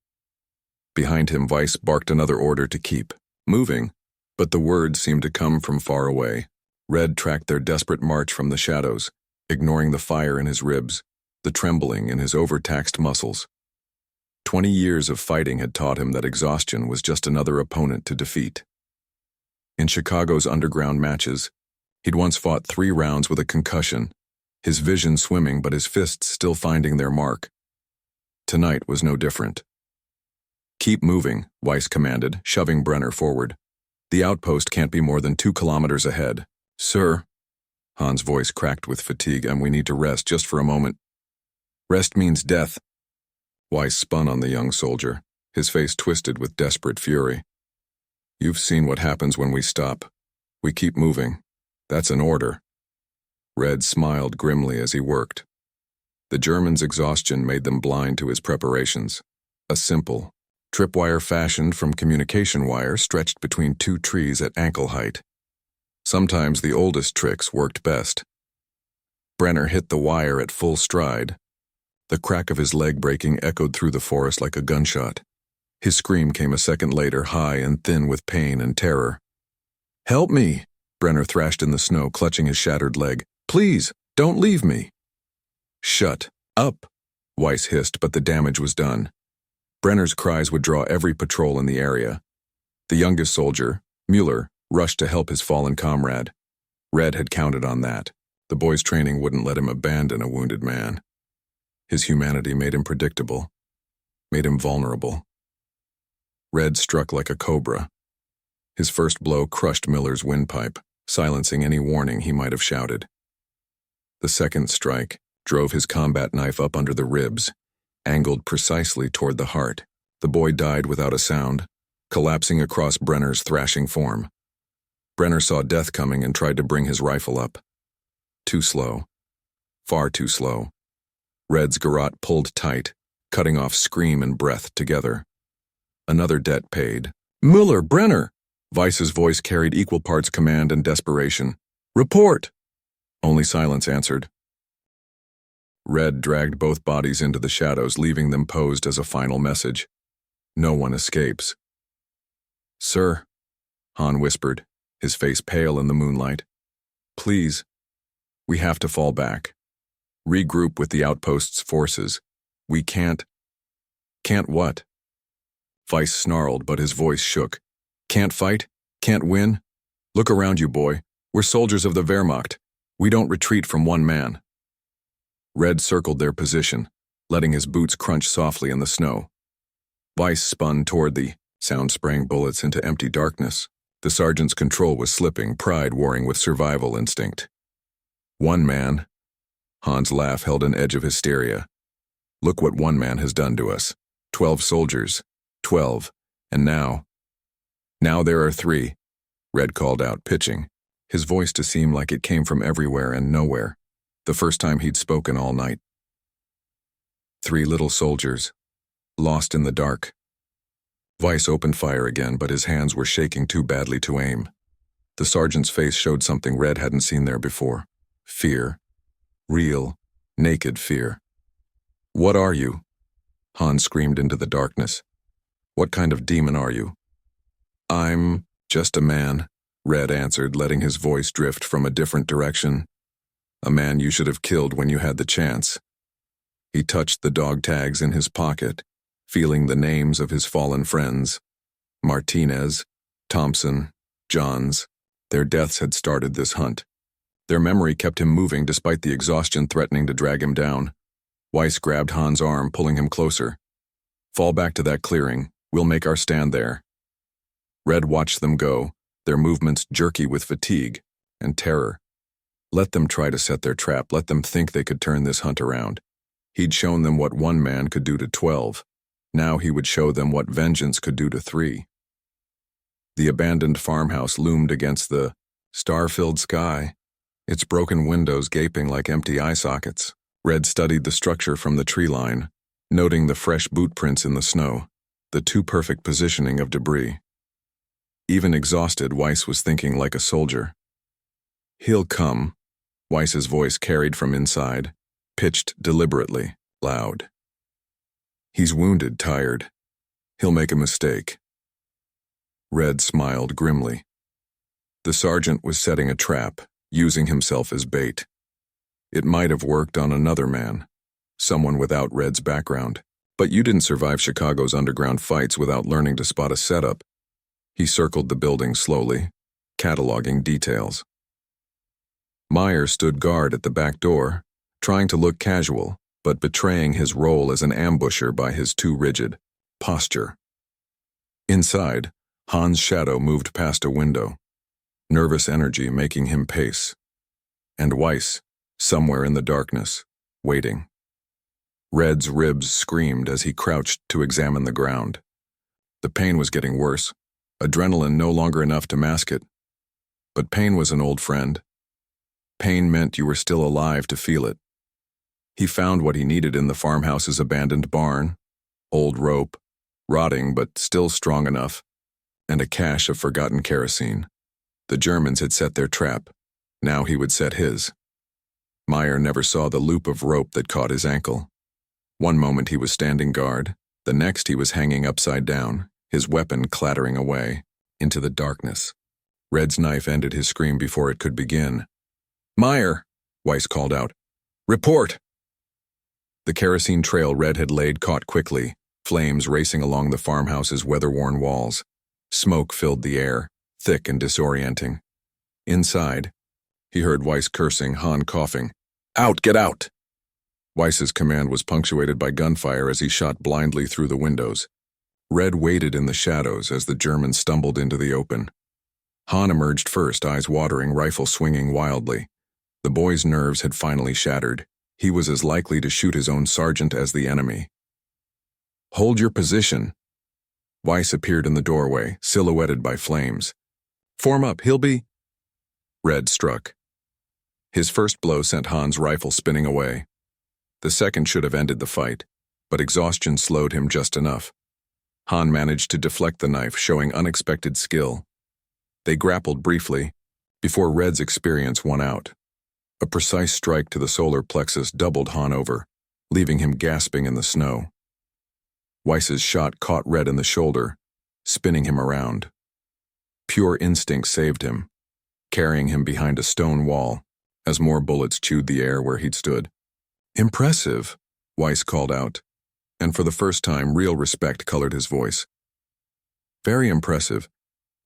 Speaker 1: Behind him, Weiss barked another order to keep moving, but the words seemed to come from far away. Red tracked their desperate march from the shadows, ignoring the fire in his ribs, the trembling in his overtaxed muscles. 20 years of fighting had taught him that exhaustion was just another opponent to defeat. In Chicago's underground matches, he'd once fought 3 rounds with a concussion, his vision swimming but his fists still finding their mark. Tonight was no different. "Keep moving," Weiss commanded, shoving Brenner forward. "The outpost can't be more than 2 kilometers ahead." "Sir," Han's voice cracked with fatigue, "and we need to rest just for a moment." "Rest means death." Weiss spun on the young soldier, his face twisted with desperate fury. "You've seen what happens when we stop. We keep moving. That's an order." Red smiled grimly as he worked. The Germans' exhaustion made them blind to his preparations. A simple tripwire fashioned from communication wire stretched between 2 trees at ankle height. Sometimes the oldest tricks worked best. Brenner hit the wire at full stride. The crack of his leg breaking echoed through the forest like a gunshot. His scream came a second later, high and thin with pain and terror. "Help me!" Brenner thrashed in the snow, clutching his shattered leg. "Please, don't leave me!" "Shut up!" Weiss hissed, but the damage was done. Brenner's cries would draw every patrol in the area. The youngest soldier, Mueller, rushed to help his fallen comrade. Red had counted on that. The boy's training wouldn't let him abandon a wounded man. His humanity made him predictable, made him vulnerable. Red struck like a cobra. His first blow crushed Miller's windpipe, silencing any warning he might have shouted. The second strike drove his combat knife up under the ribs, angled precisely toward the heart. The boy died without a sound, collapsing across Brenner's thrashing form. Brenner saw death coming and tried to bring his rifle up. Too slow. Far too slow. Red's garrote pulled tight, cutting off scream and breath together. Another debt paid. "Mueller, Brenner!" Weiss's voice carried equal parts command and desperation. "Report!" Only silence answered. Red dragged both bodies into the shadows, leaving them posed as a final message. No one escapes. "Sir," Han whispered, his face pale in the moonlight. "Please, we have to fall back. Regroup with the outpost's forces. We can't..." "Can't what?" Weiss snarled, but his voice shook. "Can't fight? Can't win? Look around you, boy. We're soldiers of the Wehrmacht. We don't retreat from one man." Red circled their position, letting his boots crunch softly in the snow. Weiss spun toward the sound, spraying bullets into empty darkness. The sergeant's control was slipping, pride warring with survival instinct. One man. Hans' laugh held an edge of hysteria. Look what one man has done to us. 12 soldiers. 12. And now there are 3. Red called out, pitching, his voice to seem like it came from everywhere and nowhere. The first time he'd spoken all night. 3 little soldiers. Lost in the dark. Weiss opened fire again, but his hands were shaking too badly to aim. The sergeant's face showed something Red hadn't seen there before. Fear. Real, naked fear. What are you? Hans screamed into the darkness. What kind of demon are you? I'm just a man, Red answered, letting his voice drift from a different direction. A man you should have killed when you had the chance. He touched the dog tags in his pocket, feeling the names of his fallen friends. Martinez, Thompson, Johns. Their deaths had started this hunt. Their memory kept him moving despite the exhaustion threatening to drag him down. Weiss grabbed Hans' arm, pulling him closer. Fall back to that clearing. We'll make our stand there. Red watched them go, their movements jerky with fatigue and terror. Let them try to set their trap. Let them think they could turn this hunt around. He'd shown them what one man could do to 12. Now he would show them what vengeance could do to 3. The abandoned farmhouse loomed against the star-filled sky, its broken windows gaping like empty eye sockets. Red studied the structure from the tree line, noting the fresh boot prints in the snow, the too-perfect positioning of debris. Even exhausted, Weiss was thinking like a soldier. He'll come, Weiss's voice carried from inside, pitched deliberately, loud. He's wounded, tired. He'll make a mistake. Red smiled grimly. The sergeant was setting a trap, using himself as bait. It might have worked on another man, someone without Red's background, but you didn't survive Chicago's underground fights without learning to spot a setup. He circled the building slowly, cataloging details. Meyer stood guard at the back door, trying to look casual, but betraying his role as an ambusher by his too rigid posture. Inside, Hans' shadow moved past a window, nervous energy making him pace. And Weiss, somewhere in the darkness, waiting. Red's ribs screamed as he crouched to examine the ground. The pain was getting worse, adrenaline no longer enough to mask it. But pain was an old friend. Pain meant you were still alive to feel it. He found what he needed in the farmhouse's abandoned barn, old rope, rotting but still strong enough, and a cache of forgotten kerosene. The Germans had set their trap. Now he would set his. Meyer never saw the loop of rope that caught his ankle. One moment he was standing guard, the next he was hanging upside down, his weapon clattering away, into the darkness. Red's knife ended his scream before it could begin. Meyer, Weiss called out. Report! The kerosene trail Red had laid caught quickly, flames racing along the farmhouse's weather-worn walls. Smoke filled the air, thick and disorienting. Inside, he heard Weiss cursing, Hahn coughing. Out, get out! Weiss's command was punctuated by gunfire as he shot blindly through the windows. Red waited in the shadows as the Germans stumbled into the open. Hahn emerged first, eyes watering, rifle swinging wildly. The boy's nerves had finally shattered. He was as likely to shoot his own sergeant as the enemy. Hold your position. Weiss appeared in the doorway, silhouetted by flames. Form up, he'll be... Red struck. His first blow sent Hahn's rifle spinning away. The second should have ended the fight, but exhaustion slowed him just enough. Hahn managed to deflect the knife, showing unexpected skill. They grappled briefly, before Red's experience won out. A precise strike to the solar plexus doubled Hahn over, leaving him gasping in the snow. Weiss's shot caught Red in the shoulder, spinning him around. Pure instinct saved him, carrying him behind a stone wall, as more bullets chewed the air where he'd stood. Impressive, Weiss called out, and for the first time real respect colored his voice. Very impressive.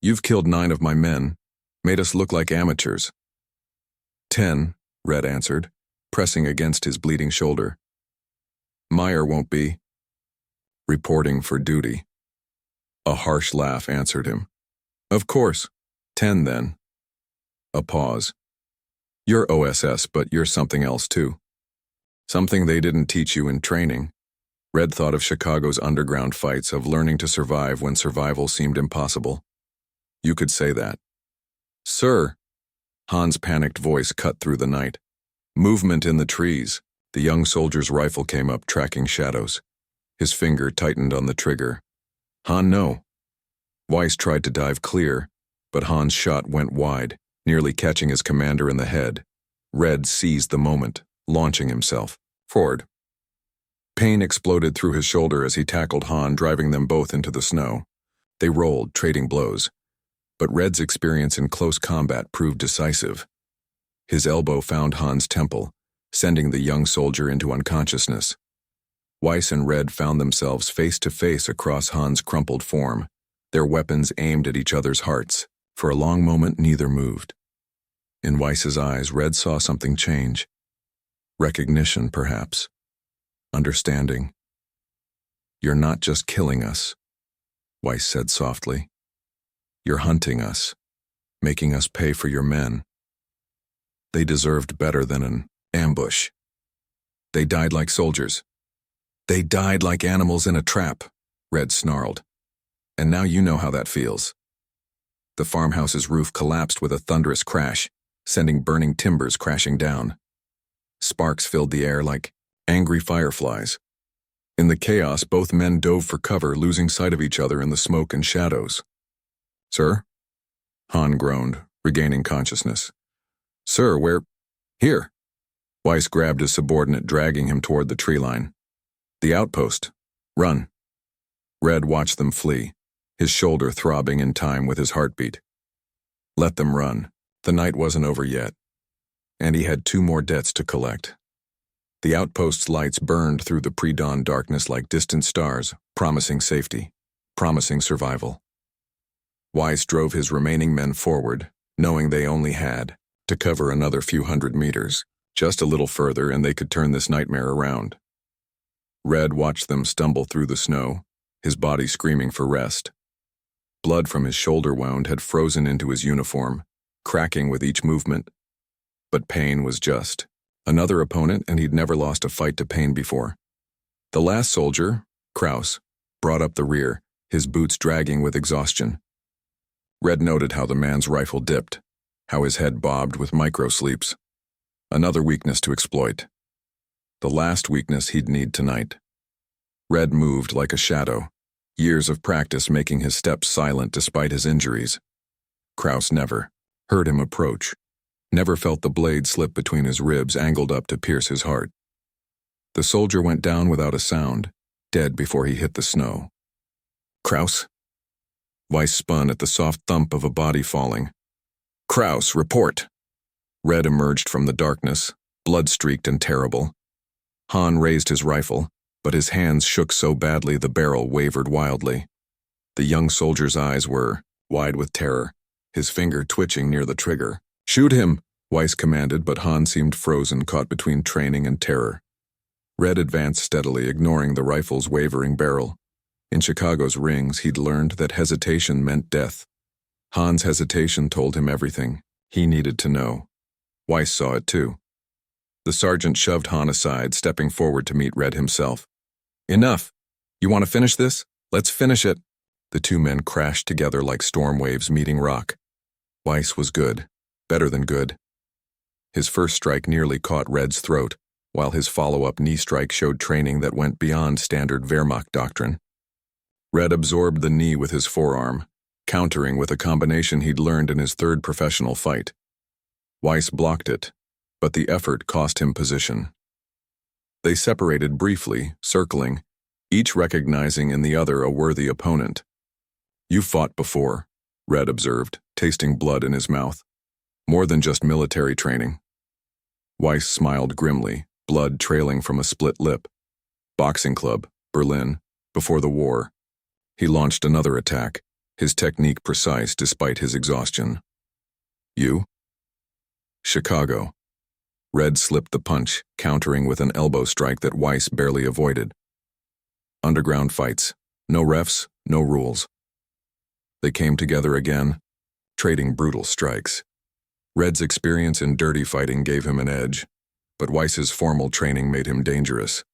Speaker 1: You've killed 9 of my men, made us look like amateurs. 10, Red answered, pressing against his bleeding shoulder. Meyer won't be. Reporting for duty. A harsh laugh answered him. Of course. 10 then. A pause. You're OSS, but you're something else too. Something they didn't teach you in training. Red thought of Chicago's underground fights, of learning to survive when survival seemed impossible. You could say that. Sir. Han's panicked voice cut through the night. Movement in the trees. The young soldier's rifle came up, tracking shadows. His finger tightened on the trigger. Han, no. Weiss tried to dive clear, but Han's shot went wide, nearly catching his commander in the head. Red seized the moment, launching himself forward. Pain exploded through his shoulder as he tackled Han, driving them both into the snow. They rolled, trading blows. But Red's experience in close combat proved decisive. His elbow found Han's temple, sending the young soldier into unconsciousness. Weiss and Red found themselves face to face across Han's crumpled form, their weapons aimed at each other's hearts. For a long moment, neither moved. In Weiss's eyes, Red saw something change. Recognition, perhaps. Understanding. You're not just killing us, Weiss said softly. You're hunting us, making us pay for your men. They deserved better than an ambush. They died like soldiers. They died like animals in a trap, Red snarled. And now you know how that feels. The farmhouse's roof collapsed with a thunderous crash, sending burning timbers crashing down. Sparks filled the air like angry fireflies. In the chaos, both men dove for cover, losing sight of each other in the smoke and shadows. Sir? Han groaned, regaining consciousness. Sir, where? Here. Weiss grabbed his subordinate, dragging him toward the tree line. The outpost. Run. Red watched them flee, his shoulder throbbing in time with his heartbeat. Let them run. The night wasn't over yet. And he had 2 more debts to collect. The outpost's lights burned through the pre-dawn darkness like distant stars, promising safety, promising survival. Weiss drove his remaining men forward, knowing they only had to cover another few hundred meters, just a little further, and they could turn this nightmare around. Red watched them stumble through the snow, his body screaming for rest. Blood from his shoulder wound had frozen into his uniform, cracking with each movement. But Pain was just another opponent, and he'd never lost a fight to Pain before. The last soldier, Kraus, brought up the rear, his boots dragging with exhaustion. Red noted how the man's rifle dipped, how his head bobbed with micro-sleeps. Another weakness to exploit. The last weakness he'd need tonight. Red moved like a shadow, years of practice making his steps silent despite his injuries. Kraus never heard him approach, never felt the blade slip between his ribs, angled up to pierce his heart. The soldier went down without a sound, dead before he hit the snow. Kraus? Weiss spun at the soft thump of a body falling. Kraus, report! Red emerged from the darkness, blood-streaked and terrible. Han raised his rifle, but his hands shook so badly the barrel wavered wildly. The young soldier's eyes were wide with terror, his finger twitching near the trigger. Shoot him, Weiss commanded, but Han seemed frozen, caught between training and terror. Red advanced steadily, ignoring the rifle's wavering barrel. In Chicago's rings, he'd learned that hesitation meant death. Han's hesitation told him everything he needed to know. Weiss saw it too. The sergeant shoved Han aside, stepping forward to meet Red himself. Enough! You want to finish this? Let's finish it! The 2 men crashed together like storm waves meeting rock. Weiss was good, better than good. His first strike nearly caught Red's throat, while his follow-up knee strike showed training that went beyond standard Wehrmacht doctrine. Red absorbed the knee with his forearm, countering with a combination he'd learned in his 3rd professional fight. Weiss blocked it, but the effort cost him position. They separated briefly, circling, each recognizing in the other a worthy opponent. You fought before, Red observed, tasting blood in his mouth. More than just military training. Weiss smiled grimly, blood trailing from a split lip. Boxing club, Berlin, before the war. He launched another attack, his technique precise despite his exhaustion. You? Chicago. Red slipped the punch, countering with an elbow strike that Weiss barely avoided. Underground fights. No refs, no rules. They came together again, trading brutal strikes. Red's experience in dirty fighting gave him an edge, but Weiss's formal training made him dangerous.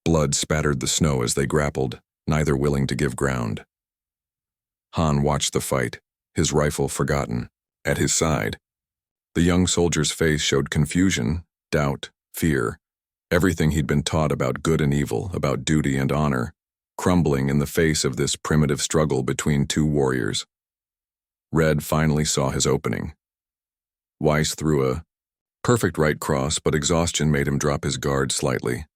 Speaker 1: Blood spattered the snow as they grappled, neither willing to give ground. Han watched the fight, his rifle forgotten. At his side, the young soldier's face showed confusion, doubt, fear, everything he'd been taught about good and evil, about duty and honor, crumbling in the face of this primitive struggle between two warriors. Red finally saw his opening. Weiss threw a perfect right cross, but exhaustion made him drop his guard slightly.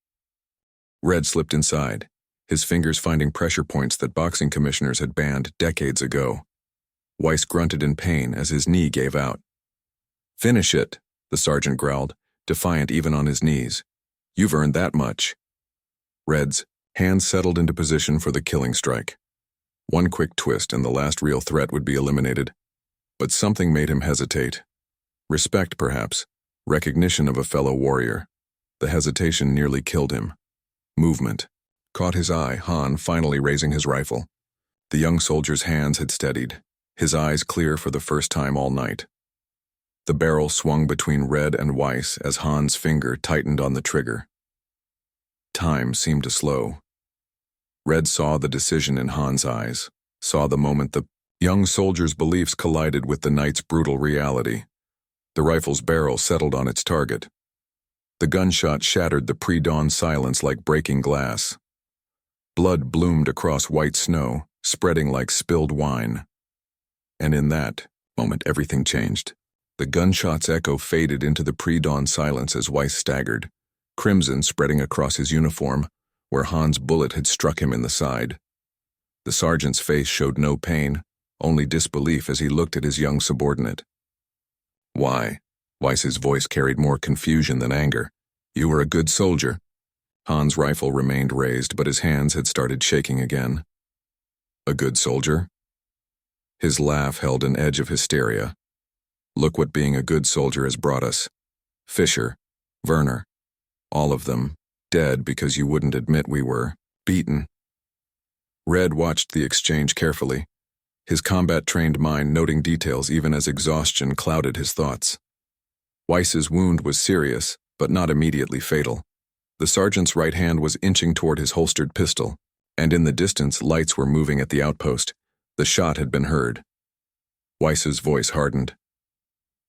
Speaker 1: Red slipped inside, his fingers finding pressure points that boxing commissioners had banned decades ago. Weiss grunted in pain as his knee gave out. "Finish it," the sergeant growled, defiant even on his knees. "You've earned that much." Red's hands settled into position for the killing strike. One quick twist and the last real threat would be eliminated. But something made him hesitate. Respect, perhaps. Recognition of a fellow warrior. The hesitation nearly killed him. Movement caught his eye, Han finally raising his rifle. The young soldier's hands had steadied, his eyes clear for the first time all night. The barrel swung between Red and Weiss as Han's finger tightened on the trigger. Time seemed to slow. Red saw the decision in Han's eyes, saw the moment the young soldier's beliefs collided with the night's brutal reality. The rifle's barrel settled on its target. The gunshot shattered the pre-dawn silence like breaking glass. Blood bloomed across white snow, spreading like spilled wine. And in that moment, everything changed. The gunshot's echo faded into the pre-dawn silence as Weiss staggered, crimson spreading across his uniform, where Han's bullet had struck him in the side. The sergeant's face showed no pain, only disbelief as he looked at his young subordinate. "Why?" Weiss's voice carried more confusion than anger. "You were a good soldier." Han's rifle remained raised, but his hands had started shaking again. "A good soldier?" His laugh held an edge of hysteria. "Look what being a good soldier has brought us. Fisher, Werner, all of them, dead because you wouldn't admit we were beaten." Red watched the exchange carefully, his combat-trained mind noting details even as exhaustion clouded his thoughts. Weiss's wound was serious, but not immediately fatal. The sergeant's right hand was inching toward his holstered pistol, and in the distance lights were moving at the outpost. The shot had been heard. Weiss's voice hardened.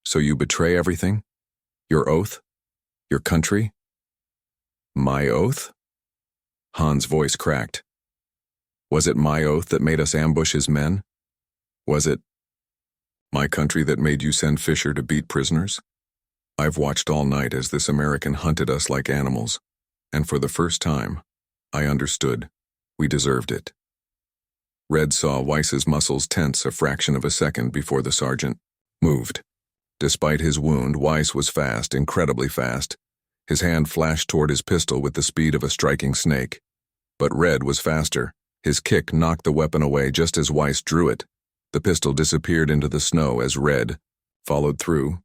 Speaker 1: "So you betray everything? Your oath? Your country?" "My oath?" Han's voice cracked. "Was it my oath that made us ambush his men? Was it my country that made you send Fisher to beat prisoners? I've watched all night as this American hunted us like animals, and for the first time, I understood. We deserved it." Red saw Weiss's muscles tense a fraction of a second before the sergeant moved. Despite his wound, Weiss was fast, incredibly fast. His hand flashed toward his pistol with the speed of a striking snake. But Red was faster. His kick knocked the weapon away just as Weiss drew it. The pistol disappeared into the snow as Red followed through,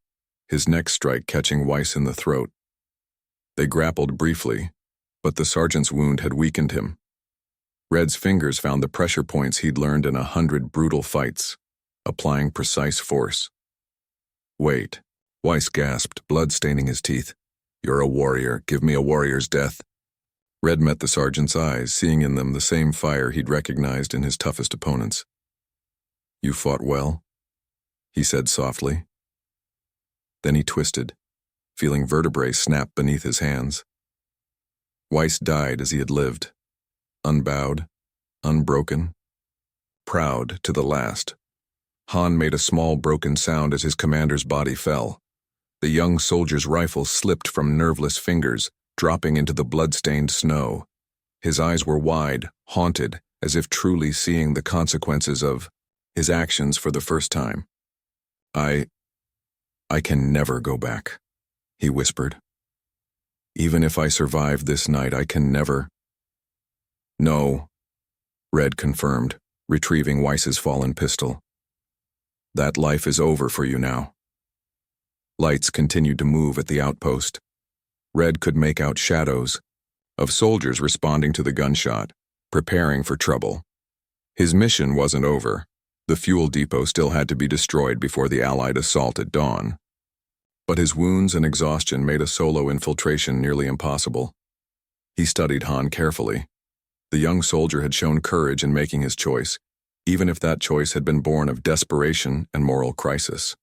Speaker 1: his next strike catching Weiss in the throat. They grappled briefly, but the sergeant's wound had weakened him. Red's fingers found the pressure points he'd learned in 100 brutal fights, applying precise force. "Wait," Weiss gasped, blood staining his teeth. "You're a warrior. Give me a warrior's death." Red met the sergeant's eyes, seeing in them the same fire he'd recognized in his toughest opponents. "You fought well," he said softly. Then he twisted, feeling vertebrae snap beneath his hands. Weiss died as he had lived, unbowed, unbroken, proud to the last. Han made a small broken sound as his commander's body fell. The young soldier's rifle slipped from nerveless fingers, dropping into the blood-stained snow. His eyes were wide, haunted, as if truly seeing the consequences of his actions for the first time. I can never go back," he whispered. "Even if I survive this night, I can never—" "No," Red confirmed, retrieving Weiss's fallen pistol. "That life is over for you now." Lights continued to move at the outpost. Red could make out shadows of soldiers responding to the gunshot, preparing for trouble. His mission wasn't over. The fuel depot still had to be destroyed before the Allied assault at dawn. But his wounds and exhaustion made a solo infiltration nearly impossible. He studied Han carefully. The young soldier had shown courage in making his choice, even if that choice had been born of desperation and moral crisis.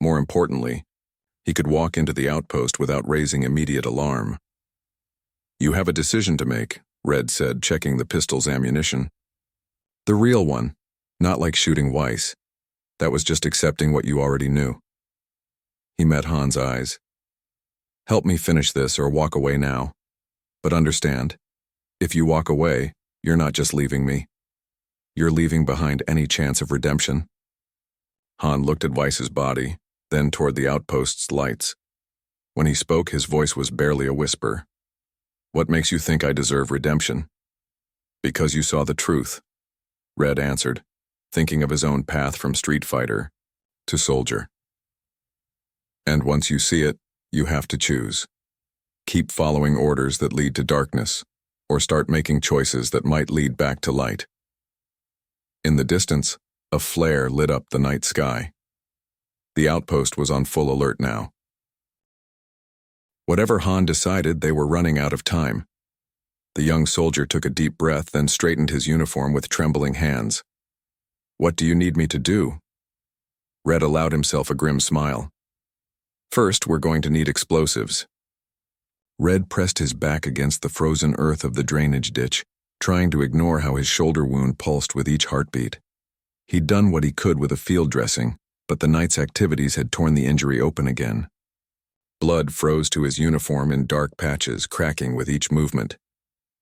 Speaker 1: More importantly, he could walk into the outpost without raising immediate alarm. "You have a decision to make," Red said, checking the pistol's ammunition. "The real one, not like shooting Weiss. That was just accepting what you already knew." He met Han's eyes. "Help me finish this or walk away now. But understand, if you walk away, you're not just leaving me. You're leaving behind any chance of redemption." Han looked at Weiss's body, then toward the outpost's lights. When he spoke, his voice was barely a whisper. "What makes you think I deserve redemption?" "Because you saw the truth," Red answered, thinking of his own path from street fighter to soldier. "And once you see it, you have to choose. Keep following orders that lead to darkness, or start making choices that might lead back to light." In the distance, a flare lit up the night sky. The outpost was on full alert now. Whatever Han decided, they were running out of time. The young soldier took a deep breath, then straightened his uniform with trembling hands. "What do you need me to do?" Red allowed himself a grim smile. "First, we're going to need explosives." Red pressed his back against the frozen earth of the drainage ditch, trying to ignore how his shoulder wound pulsed with each heartbeat. He'd done what he could with a field dressing, but the night's activities had torn the injury open again. Blood froze to his uniform in dark patches, cracking with each movement.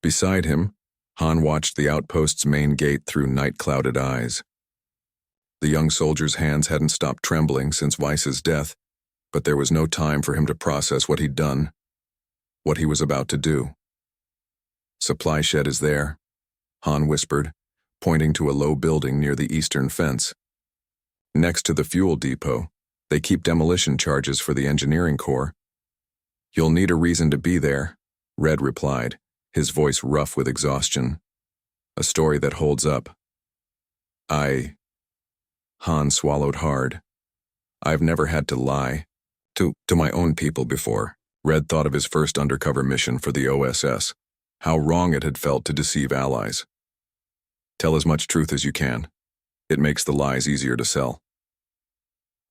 Speaker 1: Beside him, Han watched the outpost's main gate through night-clouded eyes. The young soldier's hands hadn't stopped trembling since Weiss's death, but there was no time for him to process what he'd done, what he was about to do. "Supply shed is there," Han whispered, pointing to a low building near the eastern fence. "Next to the fuel depot, they keep demolition charges for the engineering corps." "You'll need a reason to be there," Red replied, his voice rough with exhaustion. "A story that holds up." Han swallowed hard. "I've never had to lie to my own people before." Red thought of his first undercover mission for the OSS, how wrong it had felt to deceive allies. "Tell as much truth as you can. It makes the lies easier to sell."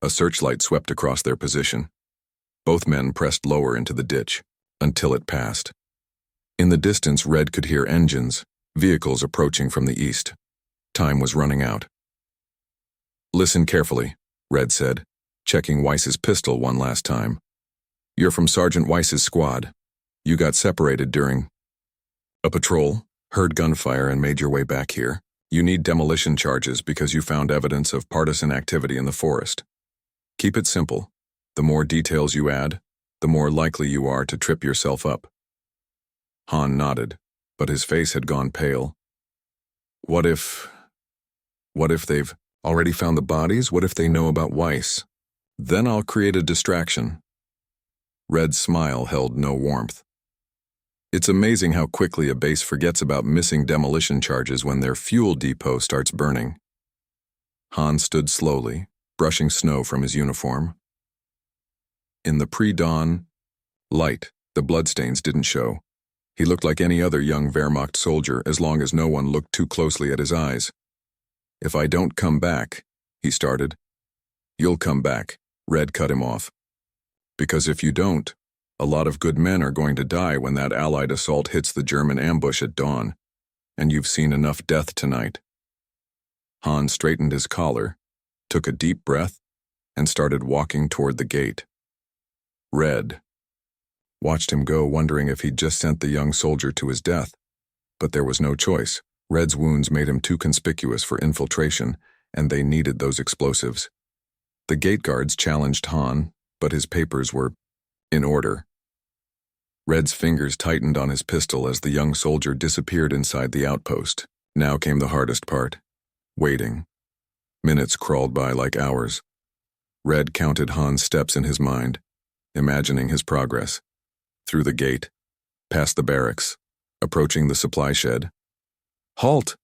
Speaker 1: A searchlight swept across their position. Both men pressed lower into the ditch, until it passed. In the distance, Red could hear engines, vehicles approaching from the east. Time was running out. "Listen carefully," Red said, checking Weiss's pistol one last time. "You're from Sergeant Weiss's squad. You got separated during a patrol, heard gunfire, and made your way back here. You need demolition charges because you found evidence of partisan activity in the forest. Keep it simple. The more details you add, the more likely you are to trip yourself up." Han nodded, but his face had gone pale. What if they've already found the bodies? What if they know about Weiss? Then I'll create a distraction." Red's smile held no warmth. "It's amazing how quickly a base forgets about missing demolition charges when their fuel depot starts burning." Han stood slowly, brushing snow from his uniform. In the pre-dawn light, the bloodstains didn't show. He looked like any other young Wehrmacht soldier as long as no one looked too closely at his eyes. "If I don't come back," he started. "You'll come back," Red cut him off. "Because if you don't, a lot of good men are going to die when that Allied assault hits the German ambush at dawn, and you've seen enough death tonight." Han straightened his collar, took a deep breath, and started walking toward the gate. Red watched him go, wondering if he'd just sent the young soldier to his death. But there was no choice. Red's wounds made him too conspicuous for infiltration, and they needed those explosives. The gate guards challenged Han, but his papers were in order. Red's fingers tightened on his pistol as the young soldier disappeared inside the outpost. Now came the hardest part. Waiting. Minutes crawled by like hours. Red counted Han's steps in his mind, imagining his progress. Through the gate, past the barracks, approaching the supply shed. Halt!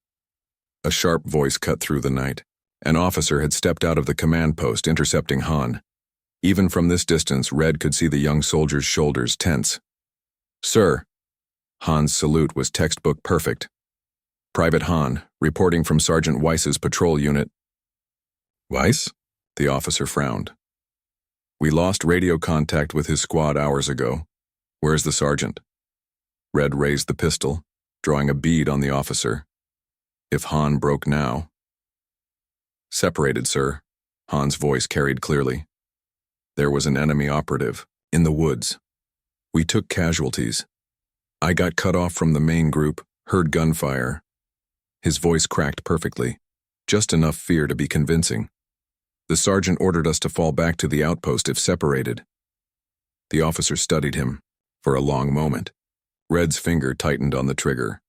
Speaker 1: A sharp voice cut through the night. An officer had stepped out of the command post, intercepting Han. Even from this distance, Red could see the young soldier's shoulders tense. "Sir." Han's salute was textbook perfect. "Private Han, reporting from Sergeant Weiss's patrol unit." "Weiss?" The officer frowned. "We lost radio contact with his squad hours ago. Where's the sergeant?" Red raised the pistol, drawing a bead on the officer. If Han broke now. "Separated, sir," Han's voice carried clearly. "There was an enemy operative, in the woods. We took casualties. I got cut off from the main group, heard gunfire." His voice cracked perfectly, just enough fear to be convincing. "The sergeant ordered us to fall back to the outpost if separated." The officer studied him, for a long moment. Red's finger tightened on the trigger.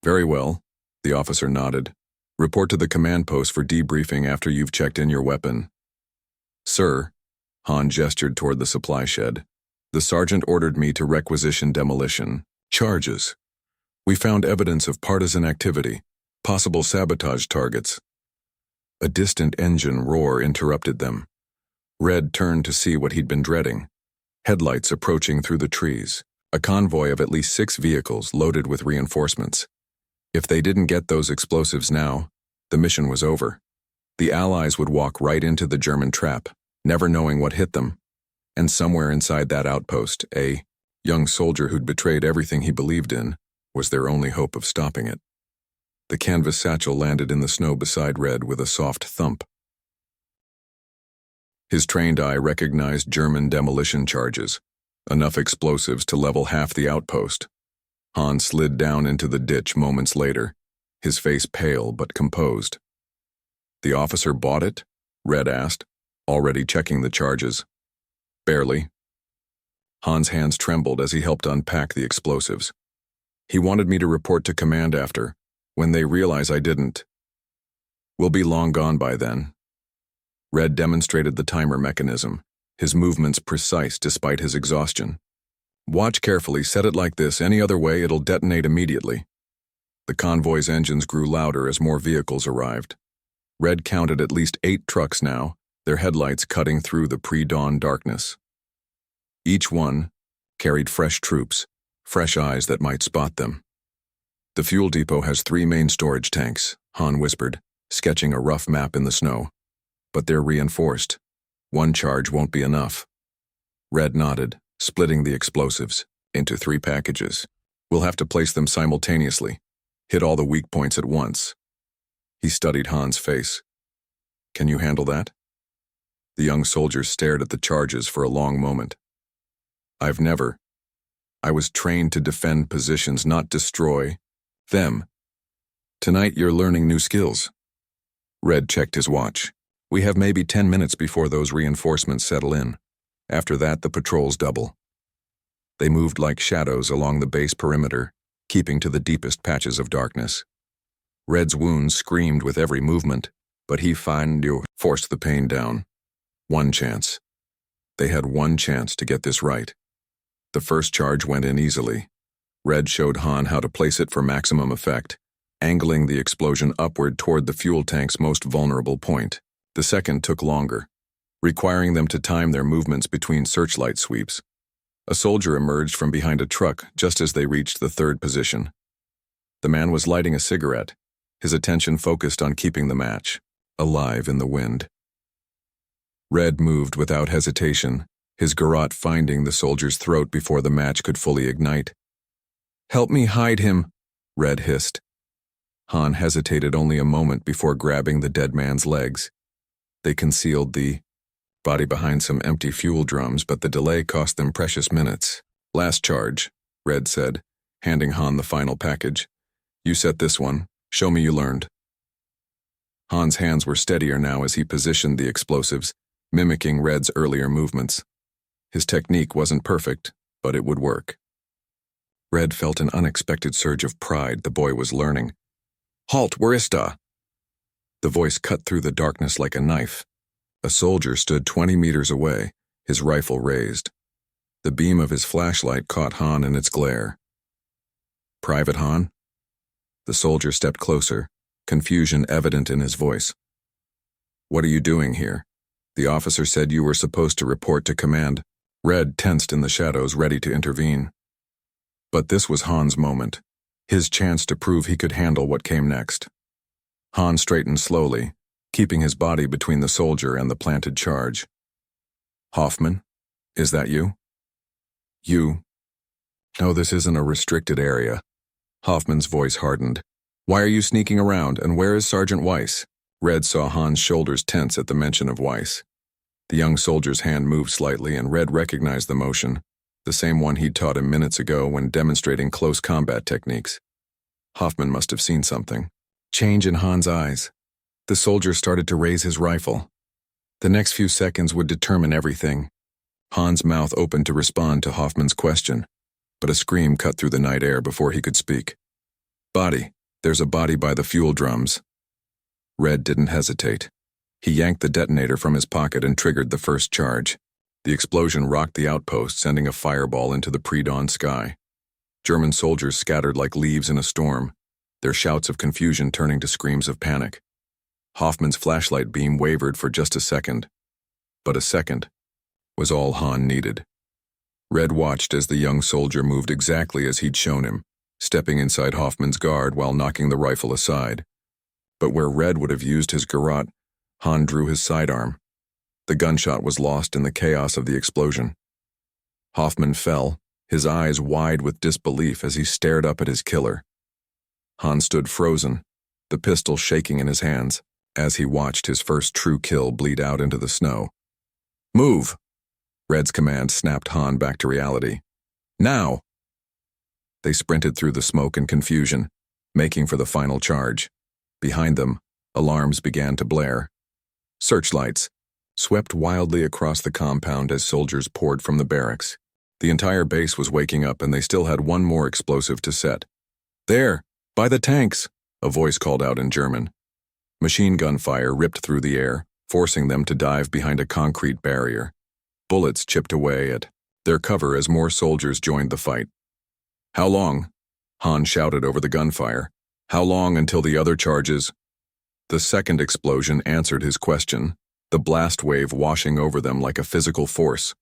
Speaker 1: "Very well," the officer nodded. "Report to the command post for debriefing after you've checked in your weapon." "Sir," Han gestured toward the supply shed, "the sergeant ordered me to requisition demolition charges. We found evidence of partisan activity, possible sabotage targets." A distant engine roar interrupted them. Red turned to see what he'd been dreading. Headlights approaching through the trees, a convoy of at least 6 vehicles loaded with reinforcements. If they didn't get those explosives now, the mission was over. The Allies would walk right into the German trap, never knowing what hit them. And somewhere inside that outpost, a young soldier who'd betrayed everything he believed in was their only hope of stopping it. The canvas satchel landed in the snow beside Red with a soft thump. His trained eye recognized German demolition charges, enough explosives to level half the outpost. Han slid down into the ditch moments later, his face pale but composed. "The officer bought it?" Red asked, already checking the charges. "Barely." Han's hands trembled as he helped unpack the explosives. "He wanted me to report to command after, when they realize I didn't. We'll be long gone by then." Red demonstrated the timer mechanism, his movements precise despite his exhaustion. "Watch carefully, set it like this, any other way it'll detonate immediately." The convoy's engines grew louder as more vehicles arrived. Red counted at least 8 trucks now, their headlights cutting through the pre-dawn darkness. Each one carried fresh troops, fresh eyes that might spot them. "The fuel depot has 3 main storage tanks," Han whispered, sketching a rough map in the snow. "But they're reinforced. One charge won't be enough." Red nodded, splitting the explosives into 3 packages. "We'll have to place them simultaneously, hit all the weak points at once." He studied Han's face. "Can you handle that?" The young soldier stared at the charges for a long moment. "I've never. I was trained to defend positions, not destroy them. Tonight you're learning new skills." Red checked his watch. "We have maybe 10 minutes before those reinforcements settle in. After that, the patrols double." They moved like shadows along the base perimeter, keeping to the deepest patches of darkness. Red's wounds screamed with every movement, but he forced the pain down. One chance. They had one chance to get this right. The first charge went in easily. Red showed Han how to place it for maximum effect, angling the explosion upward toward the fuel tank's most vulnerable point. The second took longer, requiring them to time their movements between searchlight sweeps. A soldier emerged from behind a truck just as they reached the third position. The man was lighting a cigarette, his attention focused on keeping the match alive in the wind. Red moved without hesitation, his garrote finding the soldier's throat before the match could fully ignite. "Help me hide him," Red hissed. Han hesitated only a moment before grabbing the dead man's legs. They concealed the body behind some empty fuel drums, but the delay cost them precious minutes. "Last charge," Red said, handing Han the final package. "You set this one. Show me you learned." Han's hands were steadier now as he positioned the explosives, mimicking Red's earlier movements. His technique wasn't perfect, but it would work. Red felt an unexpected surge of pride the boy was learning. "Halt, where is da?" The voice cut through the darkness like a knife. A soldier stood 20 meters away, his rifle raised. The beam of his flashlight caught Han in its glare. "Private Han?" The soldier stepped closer, confusion evident in his voice. "What are you doing here? The officer said you were supposed to report to command." Red tensed in the shadows, ready to intervene. But this was Han's moment, his chance to prove he could handle what came next. Han straightened slowly, keeping his body between the soldier and the planted charge. "Hoffman, is that you?" "You? No, this isn't a restricted area." Hoffman's voice hardened. "Why are you sneaking around, and where is Sergeant Weiss?" Red saw Han's shoulders tense at the mention of Weiss. The young soldier's hand moved slightly, and Red recognized the motion, the same one he'd taught him minutes ago when demonstrating close combat techniques. Hoffman must have seen something. Change in Han's eyes. The soldier started to raise his rifle. The next few seconds would determine everything. Han's mouth opened to respond to Hoffman's question, but a scream cut through the night air before he could speak. "Body. There's a body by the fuel drums." Red didn't hesitate. He yanked the detonator from his pocket and triggered the first charge. The explosion rocked the outpost, sending a fireball into the pre-dawn sky. German soldiers scattered like leaves in a storm, their shouts of confusion turning to screams of panic. Hoffman's flashlight beam wavered for just a second, but a second was all Han needed. Red watched as the young soldier moved exactly as he'd shown him, stepping inside Hoffman's guard while knocking the rifle aside. But where Red would have used his garrote, Han drew his sidearm. The gunshot was lost in the chaos of the explosion. Hoffman fell, his eyes wide with disbelief as he stared up at his killer. Han stood frozen, the pistol shaking in his hands, as he watched his first true kill bleed out into the snow. "Move!" Red's command snapped Han back to reality. "Now!" They sprinted through the smoke and confusion, making for the final charge. Behind them, alarms began to blare. Searchlights swept wildly across the compound as soldiers poured from the barracks. The entire base was waking up, and they still had one more explosive to set. "There! By the tanks!" a voice called out in German. Machine gun fire ripped through the air, forcing them to dive behind a concrete barrier. Bullets chipped away at their cover as more soldiers joined the fight. "How long?" Han shouted over the gunfire. "How long until the other charges?" The second explosion answered his question, the blast wave washing over them like a physical force.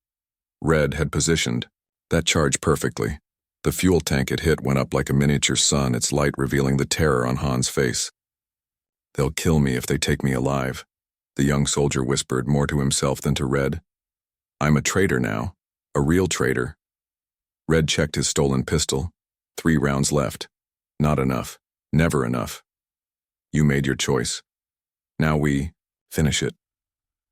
Speaker 1: Red had positioned that charge perfectly. The fuel tank it hit went up like a miniature sun, its light revealing the terror on Han's face. "They'll kill me if they take me alive," the young soldier whispered, more to himself than to Red. "I'm a traitor now, a real traitor." Red checked his stolen pistol. 3 rounds left. Not enough. Never enough. "You made your choice. Now we finish it."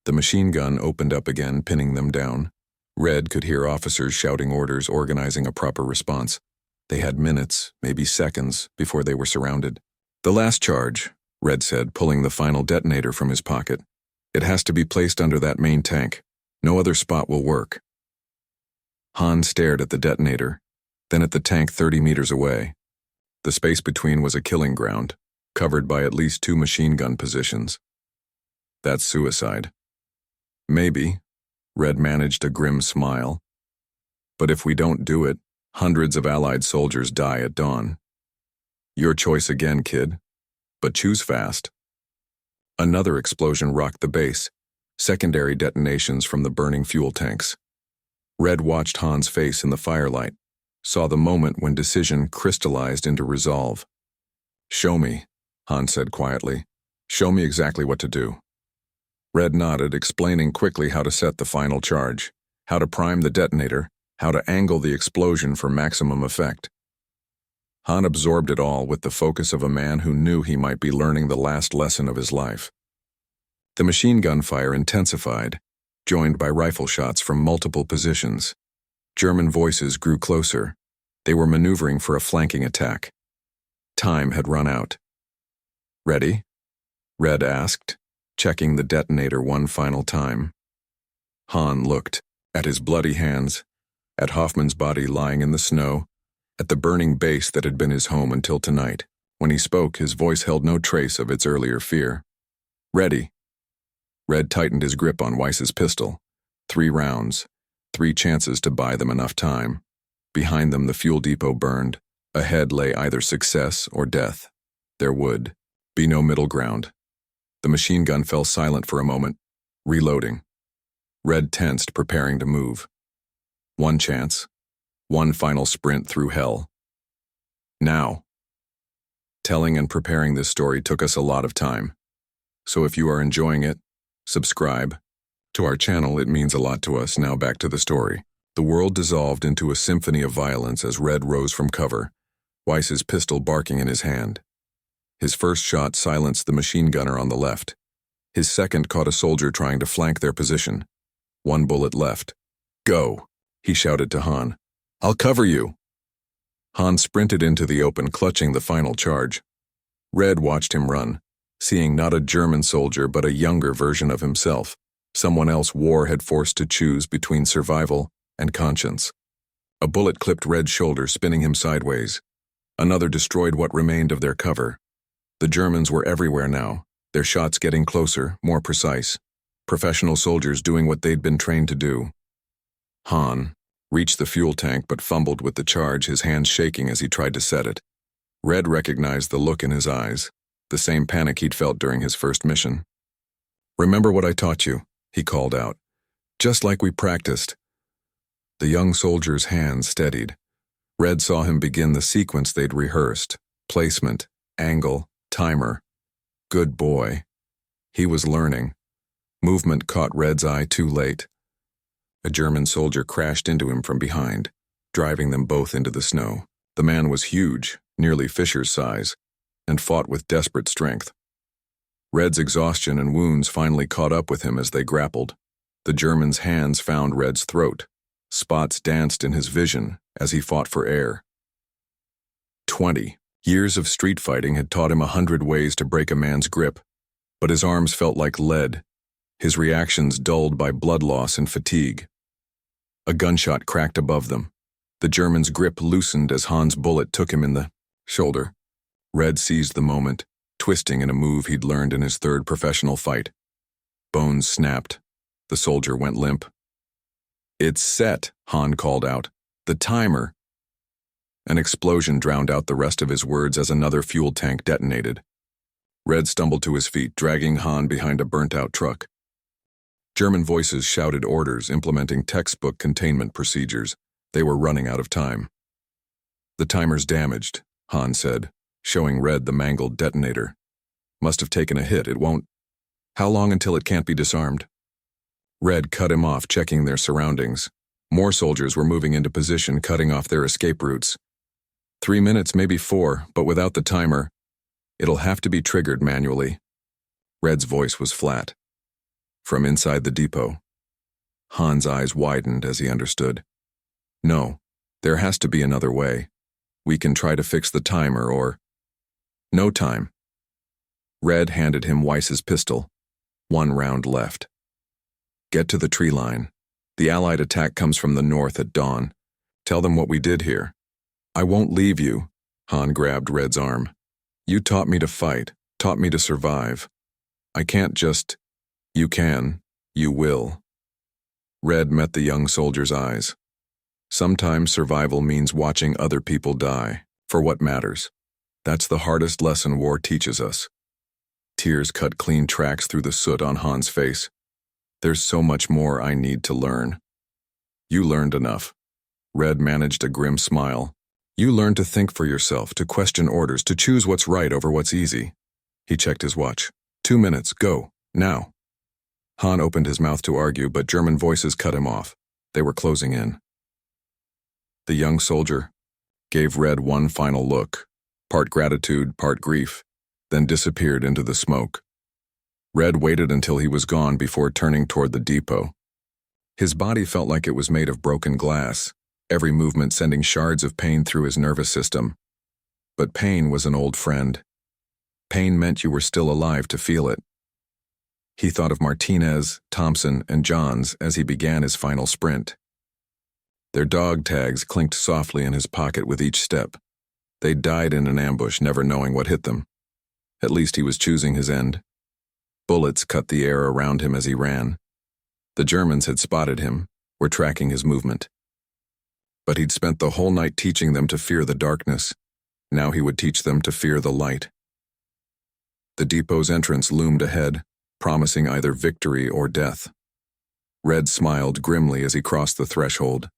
Speaker 1: The machine gun opened up again, pinning them down. Red could hear officers shouting orders, organizing a proper response. They had minutes, maybe seconds, before they were surrounded. "The last charge," Red said, pulling the final detonator from his pocket. "It has to be placed under that main tank. No other spot will work." Han stared at the detonator, then at the tank 30 meters away. The space between was a killing ground, covered by at least 2 machine gun positions. "That's suicide." "Maybe," Red managed a grim smile. "But if we don't do it, hundreds of Allied soldiers die at dawn." "Your choice again, kid. But choose fast." Another explosion rocked the base, secondary detonations from the burning fuel tanks. Red watched Han's face in the firelight, saw the moment when decision crystallized into resolve. "Show me," Han said quietly. "Show me exactly what to do." Red nodded, explaining quickly how to set the final charge, how to prime the detonator, how to angle the explosion for maximum effect. Han absorbed it all with the focus of a man who knew he might be learning the last lesson of his life. The machine gun fire intensified, joined by rifle shots from multiple positions. German voices grew closer. They were maneuvering for a flanking attack. Time had run out. "Ready?" Red asked, checking the detonator one final time. Han looked at his bloody hands, at Hoffman's body lying in the snow, at the burning base that had been his home until tonight. When he spoke, his voice held no trace of its earlier fear. "Ready." Red tightened his grip on Weiss's pistol. 3 rounds, 3 chances to buy them enough time. Behind them, the fuel depot burned. Ahead lay either success or death. There would be no middle ground. The machine gun fell silent for a moment, reloading. Red tensed, preparing to move. One chance. One final sprint through hell. Now. Telling and preparing this story took us a lot of time. So if you are enjoying it, subscribe to our channel. It means a lot to us. Now back to the story. The world dissolved into a symphony of violence as Red rose from cover, Weiss's pistol barking in his hand. His first shot silenced the machine gunner on the left. His second caught a soldier trying to flank their position. One bullet left. Go, he shouted to Han. I'll cover you. Han sprinted into the open, clutching the final charge. Red watched him run, seeing not a German soldier but a younger version of himself, someone else war had forced to choose between survival and conscience. A bullet clipped Red's shoulder, spinning him sideways. Another destroyed what remained of their cover. The Germans were everywhere now, their shots getting closer, more precise. Professional soldiers doing what they'd been trained to do. Han reached the fuel tank but fumbled with the charge, his hands shaking as he tried to set it. Red recognized the look in his eyes, the same panic he'd felt during his first mission. Remember what I taught you, he called out. Just like we practiced. The young soldier's hands steadied. Red saw him begin the sequence they'd rehearsed. Placement, angle, timer. Good boy. He was learning. Movement caught Red's eye too late. A German soldier crashed into him from behind, driving them both into the snow. The man was huge, nearly Fisher's size, and fought with desperate strength. Red's exhaustion and wounds finally caught up with him as they grappled. The German's hands found Red's throat. Spots danced in his vision as he fought for air. 20 years of street fighting had taught him 100 ways to break a man's grip, but his arms felt like lead, his reactions dulled by blood loss and fatigue. A gunshot cracked above them. The German's grip loosened as Han's bullet took him in the shoulder. Red seized the moment, twisting in a move he'd learned in his third professional fight. Bones snapped. The soldier went limp. It's set, Han called out. The timer. An explosion drowned out the rest of his words as another fuel tank detonated. Red stumbled to his feet, dragging Han behind a burnt-out truck. German voices shouted orders, implementing textbook containment procedures. They were running out of time. The timer's damaged, Han said, showing Red the mangled detonator. Must have taken a hit. It won't. How long until it can't be disarmed? Red cut him off, checking their surroundings. More soldiers were moving into position, cutting off their escape routes. 3 minutes, maybe 4, but without the timer, it'll have to be triggered manually. Red's voice was flat. From inside the depot. Han's eyes widened as he understood. No, there has to be another way. We can try to fix the timer or... No time. Red handed him Weiss's pistol. 1 round left. Get to the tree line. The Allied attack comes from the north at dawn. Tell them what we did here. I won't leave you. Han grabbed Red's arm. You taught me to fight, taught me to survive. I can't just... You can. You will. Red met the young soldier's eyes. Sometimes survival means watching other people die, for what matters. That's the hardest lesson war teaches us. Tears cut clean tracks through the soot on Han's face. There's so much more I need to learn. You learned enough. Red managed a grim smile. You learned to think for yourself, to question orders, to choose what's right over what's easy. He checked his watch. 2 minutes, go, now. Han opened his mouth to argue, but German voices cut him off. They were closing in. The young soldier gave Red one final look, part gratitude, part grief, then disappeared into the smoke. Red waited until he was gone before turning toward the depot. His body felt like it was made of broken glass, every movement sending shards of pain through his nervous system. But pain was an old friend. Pain meant you were still alive to feel it. He thought of Martinez, Thompson, and Johns as he began his final sprint. Their dog tags clinked softly in his pocket with each step. They died in an ambush, never knowing what hit them. At least he was choosing his end. Bullets cut the air around him as he ran. The Germans had spotted him, were tracking his movement. But he'd spent the whole night teaching them to fear the darkness. Now he would teach them to fear the light. The depot's entrance loomed ahead, promising either victory or death. Red smiled grimly as he crossed the threshold.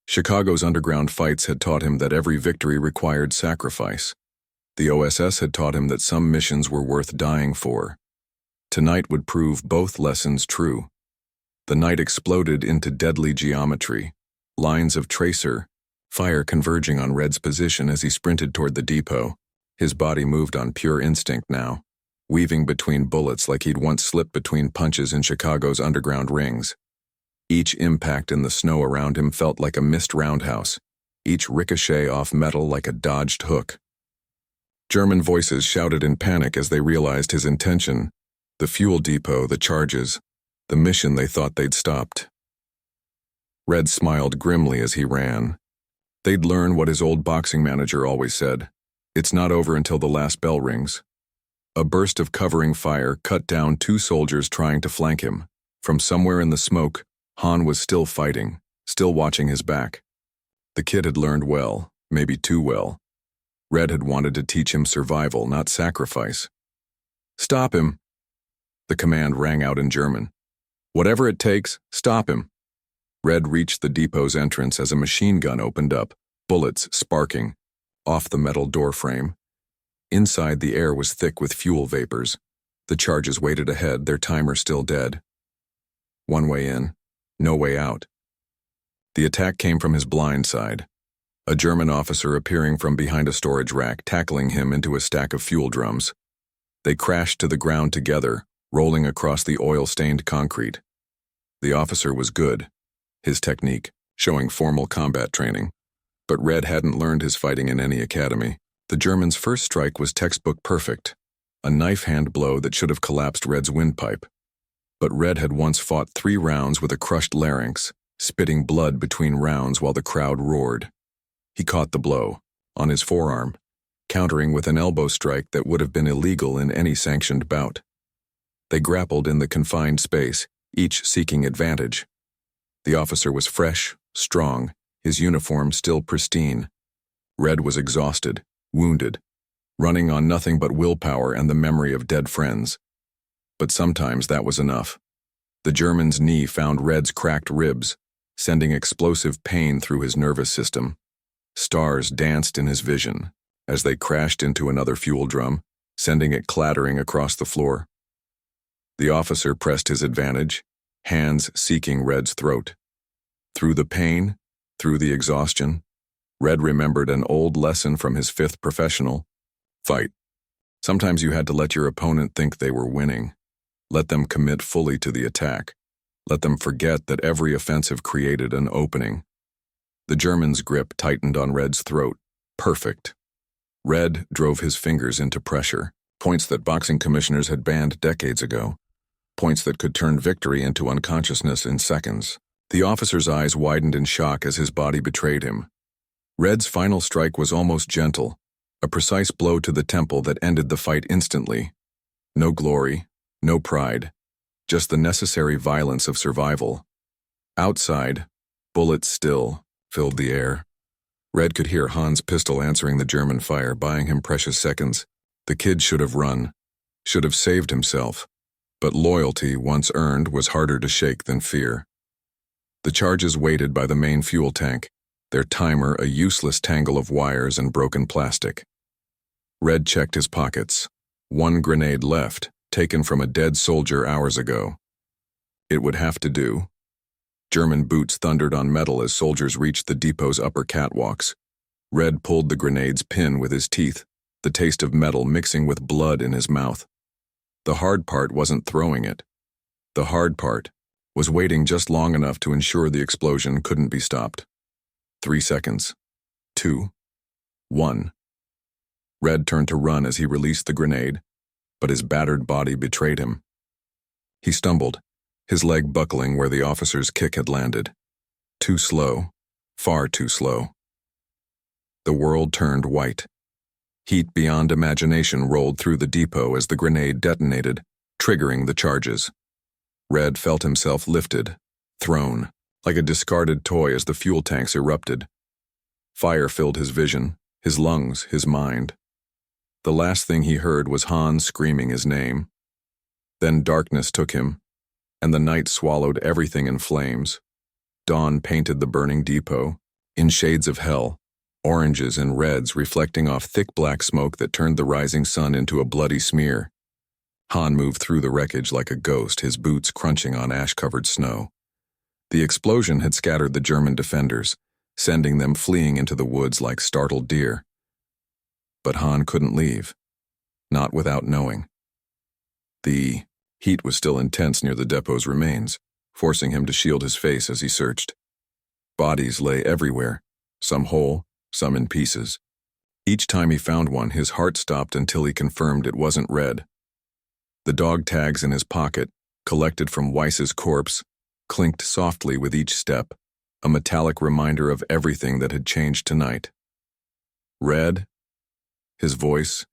Speaker 1: Chicago's underground fights had taught him that every victory required sacrifice. The OSS had taught him that some missions were worth dying for. Tonight would prove both lessons true. The night exploded into deadly geometry, lines of tracer, fire converging on Red's position as he sprinted toward the depot. His body moved on pure instinct now, weaving between bullets like he'd once slipped between punches in Chicago's underground rings. Each impact in the snow around him felt like a missed roundhouse, each ricochet off metal like a dodged hook. German voices shouted in panic as they realized his intention: the fuel depot, the charges, the mission they thought they'd stopped. Red smiled grimly as he ran. They'd learn what his old boxing manager always said: it's not over until the last bell rings. A burst of covering fire cut down two soldiers trying to flank him. From somewhere in the smoke, Han was still fighting, still watching his back. The kid had learned well, maybe too well. Red had wanted to teach him survival, not sacrifice. "Stop him!" The command rang out in German. "Whatever it takes, stop him!" Red reached the depot's entrance as a machine gun opened up, bullets sparking off the metal door frame. Inside, the air was thick with fuel vapors. The charges waited ahead, their timer still dead. One way in, no way out. The attack came from his blind side. A German officer appearing from behind a storage rack, tackling him into a stack of fuel drums. They crashed to the ground together, rolling across the oil-stained concrete. The officer was good, his technique showing formal combat training. But Red hadn't learned his fighting in any academy. The German's first strike was textbook perfect, a knife-hand blow that should have collapsed Red's windpipe. But Red had once fought 3 rounds with a crushed larynx, spitting blood between rounds while the crowd roared. He caught the blow, on his forearm, countering with an elbow strike that would have been illegal in any sanctioned bout. They grappled in the confined space, each seeking advantage. The officer was fresh, strong, his uniform still pristine. Red was exhausted, wounded, running on nothing but willpower and the memory of dead friends. But sometimes that was enough. The German's knee found Red's cracked ribs, sending explosive pain through his nervous system. Stars danced in his vision as they crashed into another fuel drum, sending it clattering across the floor. The officer pressed his advantage, hands seeking Red's throat. Through the pain, through the exhaustion, Red remembered an old lesson from his 5th professional: fight. Sometimes you had to let your opponent think they were winning. Let them commit fully to the attack. Let them forget that every offensive created an opening. The German's grip tightened on Red's throat. Perfect. Red drove his fingers into pressure, points that boxing commissioners had banned decades ago, points that could turn victory into unconsciousness in seconds. The officer's eyes widened in shock as his body betrayed him. Red's final strike was almost gentle, a precise blow to the temple that ended the fight instantly. No glory, no pride, just the necessary violence of survival. Outside, bullets still filled the air. Red could hear Han's pistol answering the German fire, buying him precious seconds. The kid should have run, should have saved himself. But loyalty, once earned, was harder to shake than fear. The charges waited by the main fuel tank, their timer a useless tangle of wires and broken plastic. Red checked his pockets. 1 grenade left, taken from a dead soldier hours ago. It would have to do. German boots thundered on metal as soldiers reached the depot's upper catwalks. Red pulled the grenade's pin with his teeth, the taste of metal mixing with blood in his mouth. The hard part wasn't throwing it. The hard part was waiting just long enough to ensure the explosion couldn't be stopped. 3 seconds. 2. 1. Red turned to run as he released the grenade, but his battered body betrayed him. He stumbled, his leg buckling where the officer's kick had landed. Too slow, far too slow. The world turned white. Heat beyond imagination rolled through the depot as the grenade detonated, triggering the charges. Red felt himself lifted, thrown, like a discarded toy as the fuel tanks erupted. Fire filled his vision, his lungs, his mind. The last thing he heard was Hans screaming his name. Then darkness took him, and the night swallowed everything in flames. Dawn painted the burning depot, in shades of hell, oranges and reds reflecting off thick black smoke that turned the rising sun into a bloody smear. Han moved through the wreckage like a ghost, his boots crunching on ash-covered snow. The explosion had scattered the German defenders, sending them fleeing into the woods like startled deer. But Han couldn't leave, not without knowing. The heat was still intense near the depot's remains, forcing him to shield his face as he searched. Bodies lay everywhere, some whole, some in pieces. Each time he found one, his heart stopped until he confirmed it wasn't Red. The dog tags in his pocket, collected from Weiss's corpse, clinked softly with each step, a metallic reminder of everything that had changed tonight. Red? His voice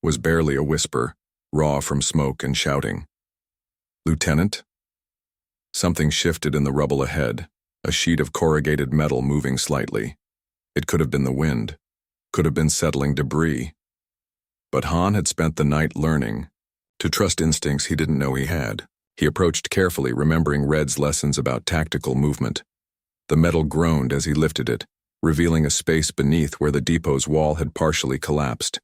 Speaker 1: was barely a whisper, raw from smoke and shouting. Lieutenant? Something shifted in the rubble ahead, a sheet of corrugated metal moving slightly. It could have been the wind, could have been settling debris. But Han had spent the night learning to trust instincts he didn't know he had. He approached carefully, remembering Red's lessons about tactical movement. The metal groaned as he lifted it, revealing a space beneath where the depot's wall had partially collapsed.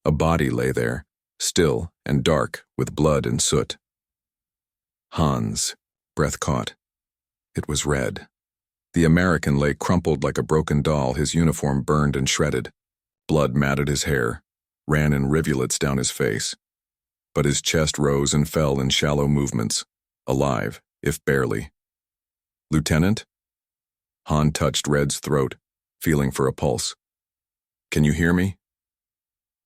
Speaker 1: A body lay there, still and dark, with blood and soot. Hans, breath caught. It was Red. The American lay crumpled like a broken doll, his uniform burned and shredded. Blood matted his hair, ran in rivulets down his face. But his chest rose and fell in shallow movements, alive, if barely. Lieutenant? Han touched Red's throat, feeling for a pulse. Can you hear me?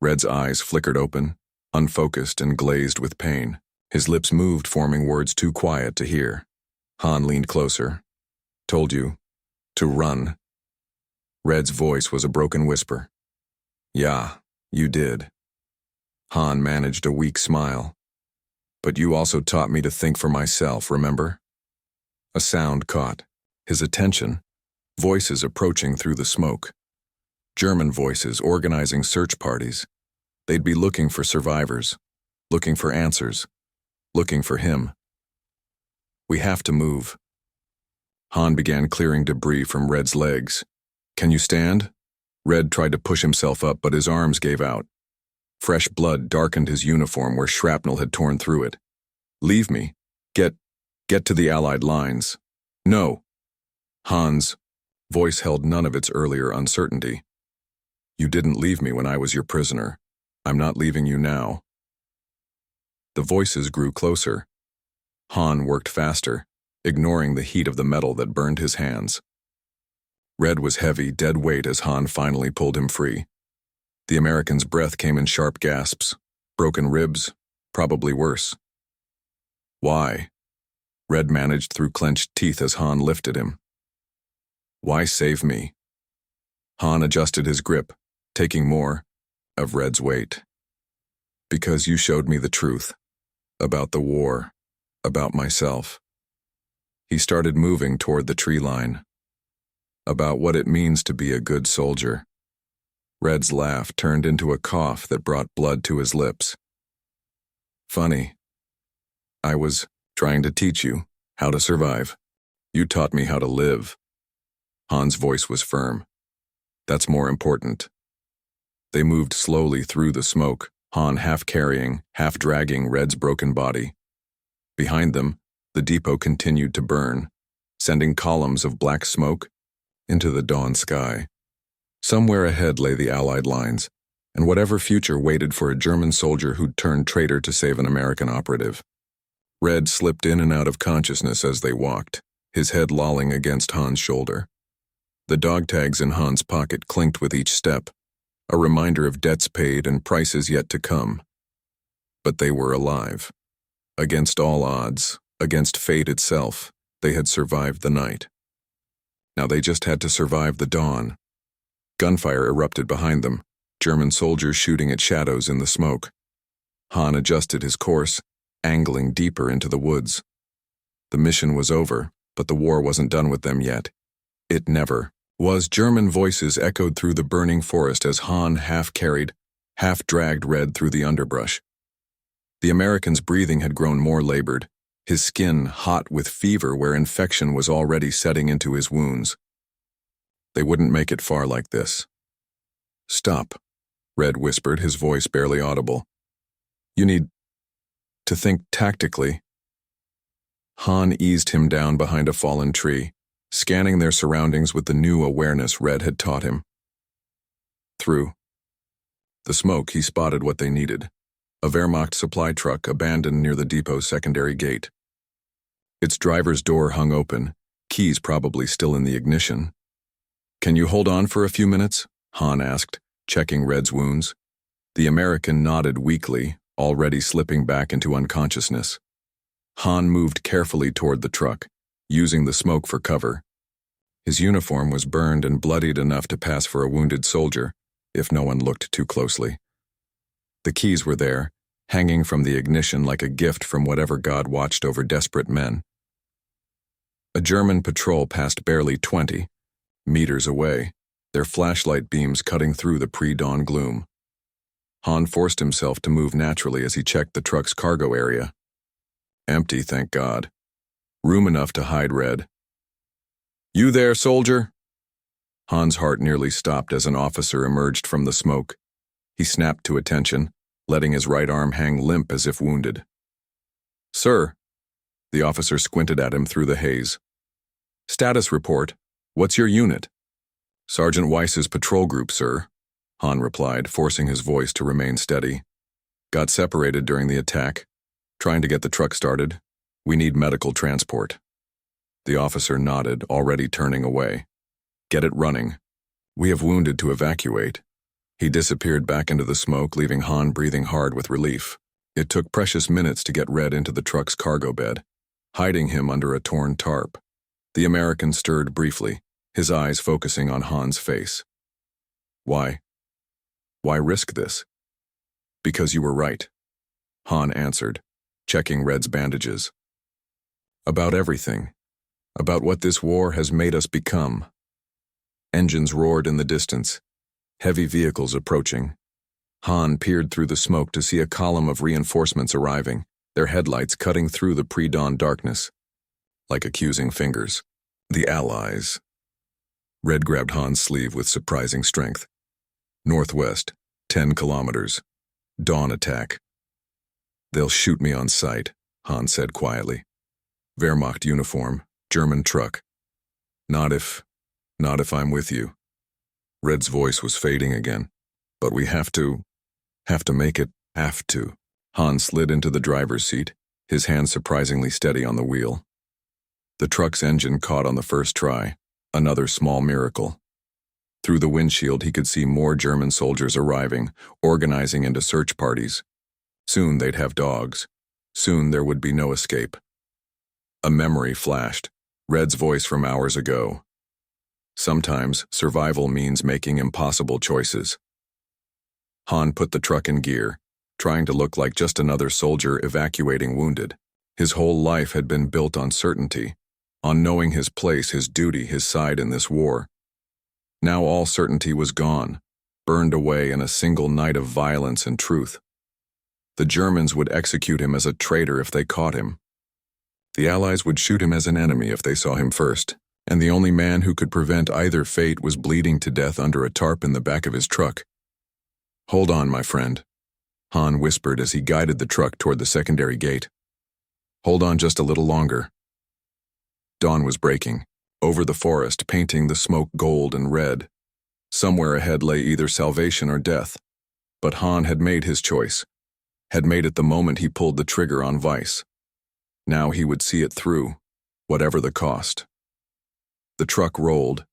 Speaker 1: Red's eyes flickered open, unfocused and glazed with pain. His lips moved, forming words too quiet to hear. Han leaned closer. Told you to run. Red's voice was a broken whisper. Yeah, you did. Han managed a weak smile. But you also taught me to think for myself, remember? A sound caught his attention, voices approaching through the smoke. German voices organizing search parties. They'd be looking for survivors, looking for answers, looking for him. We have to move. Han began clearing debris from Red's legs. Can you stand? Red tried to push himself up, but his arms gave out. Fresh blood darkened his uniform where shrapnel had torn through it. Leave me. Get to the Allied lines. No. Han's voice held none of its earlier uncertainty. You didn't leave me when I was your prisoner. I'm not leaving you now. The voices grew closer. Han worked faster, ignoring the heat of the metal that burned his hands. Red was heavy, dead weight as Han finally pulled him free. The American's breath came in sharp gasps. Broken ribs, probably worse. Why? Red managed through clenched teeth as Han lifted him. Why save me? Han adjusted his grip, taking more of Red's weight. Because you showed me the truth. About the war. About myself. He started moving toward the tree line. About what it means to be a good soldier. Red's laugh turned into a cough that brought blood to his lips. Funny. I was trying to teach you how to survive. You taught me how to live. Han's voice was firm. That's more important. They moved slowly through the smoke, Han half carrying, half dragging Red's broken body. Behind them, the depot continued to burn, sending columns of black smoke into the dawn sky. Somewhere ahead lay the Allied lines, and whatever future waited for a German soldier who'd turned traitor to save an American operative. Red slipped in and out of consciousness as they walked, his head lolling against Han's shoulder. The dog tags in Han's pocket clinked with each step, a reminder of debts paid and prices yet to come. But they were alive. Against all odds, against fate itself, they had survived the night. Now they just had to survive the dawn. Gunfire erupted behind them, German soldiers shooting at shadows in the smoke. Han adjusted his course, angling deeper into the woods. The mission was over, but the war wasn't done with them yet. It never was. German voices echoed through the burning forest as Han half carried, half-dragged Red through the underbrush. The American's breathing had grown more labored, his skin hot with fever where infection was already setting into his wounds. They wouldn't make it far like this. "Stop," Red whispered, his voice barely audible. "You need to think tactically." Han eased him down behind a fallen tree, scanning their surroundings with the new awareness Red had taught him. Through the smoke, he spotted what they needed: a Wehrmacht supply truck abandoned near the depot's secondary gate. Its driver's door hung open, keys probably still in the ignition. "Can you hold on for a few minutes?" Han asked, checking Red's wounds. The American nodded weakly, already slipping back into unconsciousness. Han moved carefully toward the truck, using the smoke for cover. His uniform was burned and bloodied enough to pass for a wounded soldier, if no one looked too closely. The keys were there, hanging from the ignition like a gift from whatever god watched over desperate men. A German patrol passed barely 20 meters away, their flashlight beams cutting through the pre-dawn gloom. Han forced himself to move naturally as he checked the truck's cargo area. Empty, thank God. Room enough to hide Red. "You there, soldier?" Han's heart nearly stopped as an officer emerged from the smoke. He snapped to attention, letting his right arm hang limp as if wounded. "Sir." The officer squinted at him through the haze. "Status report. What's your unit?" "Sergeant Weiss's patrol group, sir," Han replied, forcing his voice to remain steady. "Got separated during the attack. Trying to get the truck started. We need medical transport." The officer nodded, already turning away. "Get it running. We have wounded to evacuate." He disappeared back into the smoke, leaving Han breathing hard with relief. It took precious minutes to get Red into the truck's cargo bed, hiding him under a torn tarp. The American stirred briefly, his eyes focusing on Han's face. "Why? Why risk this?" "Because you were right," Han answered, checking Red's bandages. "About everything. About what this war has made us become." Engines roared in the distance, heavy vehicles approaching. Han peered through the smoke to see a column of reinforcements arriving, their headlights cutting through the pre-dawn darkness, like accusing fingers. "The Allies." Red grabbed Han's sleeve with surprising strength. "Northwest, 10 kilometers. Dawn attack." "They'll shoot me on sight," Han said quietly. "Wehrmacht uniform, German truck. Not if I'm with you." Red's voice was fading again. "But we have to make it, have to." Han slid into the driver's seat, his hand surprisingly steady on the wheel. The truck's engine caught on the first try, another small miracle. Through the windshield he could see more German soldiers arriving, organizing into search parties. Soon they'd have dogs. Soon there would be no escape. A memory flashed, Red's voice from hours ago. Sometimes survival means making impossible choices. Han put the truck in gear, trying to look like just another soldier evacuating wounded. His whole life had been built on certainty, on knowing his place, his duty, his side in this war. Now all certainty was gone, burned away in a single night of violence and truth. The Germans would execute him as a traitor if they caught him. The Allies would shoot him as an enemy if they saw him first, and the only man who could prevent either fate was bleeding to death under a tarp in the back of his truck. "Hold on, my friend," Han whispered as he guided the truck toward the secondary gate. "Hold on just a little longer." Dawn was breaking, over the forest, painting the smoke gold and red. Somewhere ahead lay either salvation or death. But Han had made his choice, had made it the moment he pulled the trigger on Weiss. Now he would see it through, whatever the cost. The truck rolled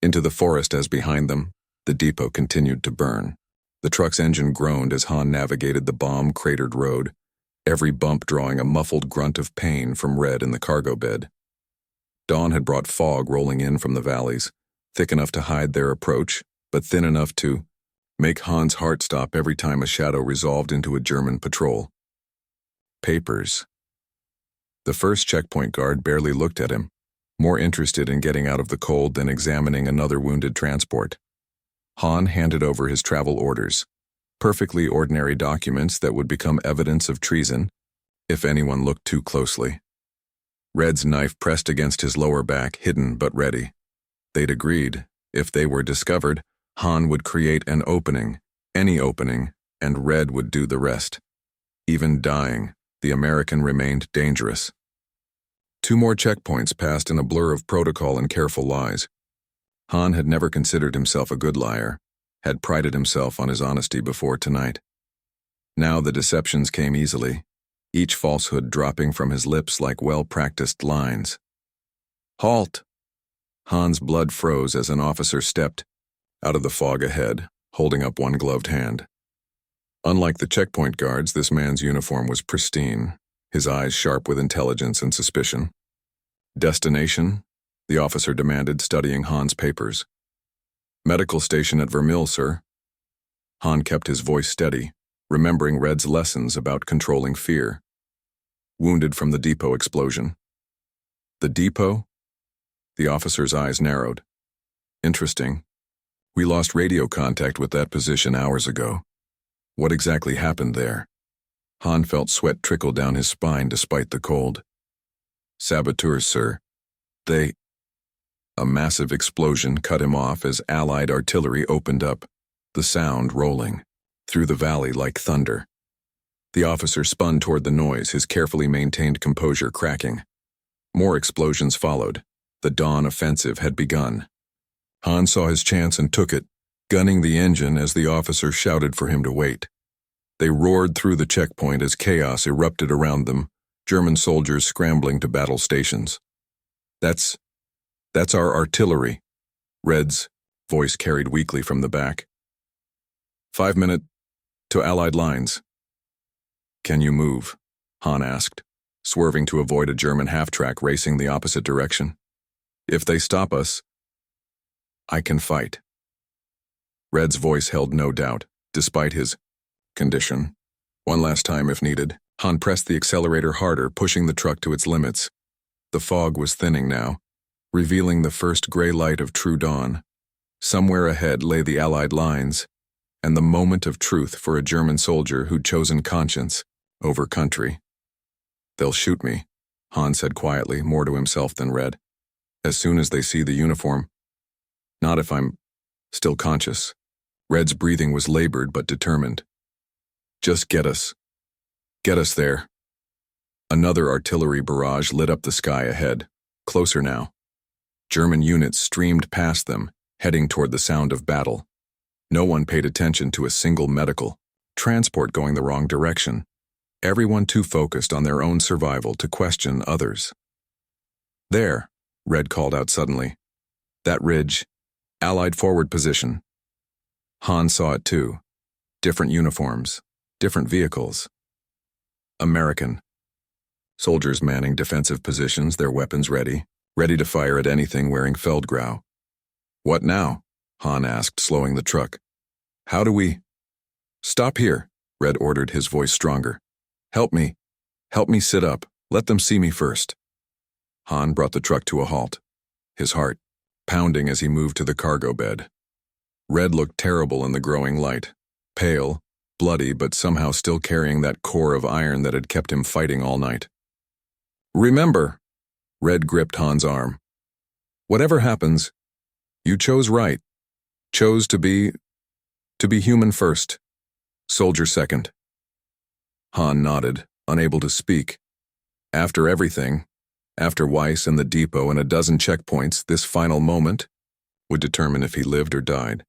Speaker 1: into the forest as behind them, the depot continued to burn. The truck's engine groaned as Han navigated the bomb-cratered road, every bump drawing a muffled grunt of pain from Red in the cargo bed. Dawn had brought fog rolling in from the valleys, thick enough to hide their approach, but thin enough to make Han's heart stop every time a shadow resolved into a German patrol. Papers. The first checkpoint guard barely looked at him, more interested in getting out of the cold than examining another wounded transport. Han handed over his travel orders. Perfectly ordinary documents that would become evidence of treason if anyone looked too closely. Red's knife pressed against his lower back, hidden but ready. They'd agreed, if they were discovered, Han would create an opening, any opening, and Red would do the rest. Even dying, the American remained dangerous. 2 more checkpoints passed in a blur of protocol and careful lies. Han had never considered himself a good liar, had prided himself on his honesty before tonight. Now the deceptions came easily, each falsehood dropping from his lips like well-practiced lines. "Halt!" Han's blood froze as an officer stepped out of the fog ahead, holding up one gloved hand. Unlike the checkpoint guards, this man's uniform was pristine, his eyes sharp with intelligence and suspicion. "Destination?" the officer demanded, studying Han's papers. "Medical station at Vermil, sir." Han kept his voice steady, remembering Red's lessons about controlling fear. "Wounded from the depot explosion." "The depot?" The officer's eyes narrowed. "Interesting. We lost radio contact with that position hours ago. What exactly happened there?" Han felt sweat trickle down his spine despite the cold. "Saboteurs, sir. They—" A massive explosion cut him off as Allied artillery opened up, the sound rolling through the valley like thunder. The officer spun toward the noise, his carefully maintained composure cracking. More explosions followed. The dawn offensive had begun. Han saw his chance and took it, gunning the engine as the officer shouted for him to wait. They roared through the checkpoint as chaos erupted around them, German soldiers scrambling to battle stations. That's our artillery," Red's voice carried weakly from the back. 5 minutes to Allied lines." "Can you move?" Han asked, swerving to avoid a German half-track racing the opposite direction. "If they stop us, I can fight." Red's voice held no doubt, despite his condition. One last time if needed, Han pressed the accelerator harder, pushing the truck to its limits. The fog was thinning now, revealing the first gray light of true dawn. Somewhere ahead lay the Allied lines, and the moment of truth for a German soldier who'd chosen conscience over country. "They'll shoot me," Han said quietly, more to himself than Red. "As soon as they see the uniform. Not if I'm still conscious." Red's breathing was labored but determined. "Just get us there." Another artillery barrage lit up the sky ahead, closer now. German units streamed past them, heading toward the sound of battle. No one paid attention to a single medical transport going the wrong direction, everyone too focused on their own survival to question others. "There," Red called out suddenly. "That ridge, Allied forward position." Han saw it too. Different uniforms, different vehicles. American. Soldiers manning defensive positions, their weapons ready to fire at anything wearing Feldgrau. "What now?" Han asked, slowing the truck. "How do we—" "Stop here," Red ordered, his voice stronger. Help me sit up. Let them see me first." Han brought the truck to a halt, his heart pounding as he moved to the cargo bed. Red looked terrible in the growing light, pale, bloody, but somehow still carrying that core of iron that had kept him fighting all night. "Remember," Red gripped Han's arm. "Whatever happens, you chose right. Chose to be human first, soldier second." Han nodded, unable to speak. After everything, after Weiss and the depot and a dozen checkpoints, this final moment would determine if he lived or died,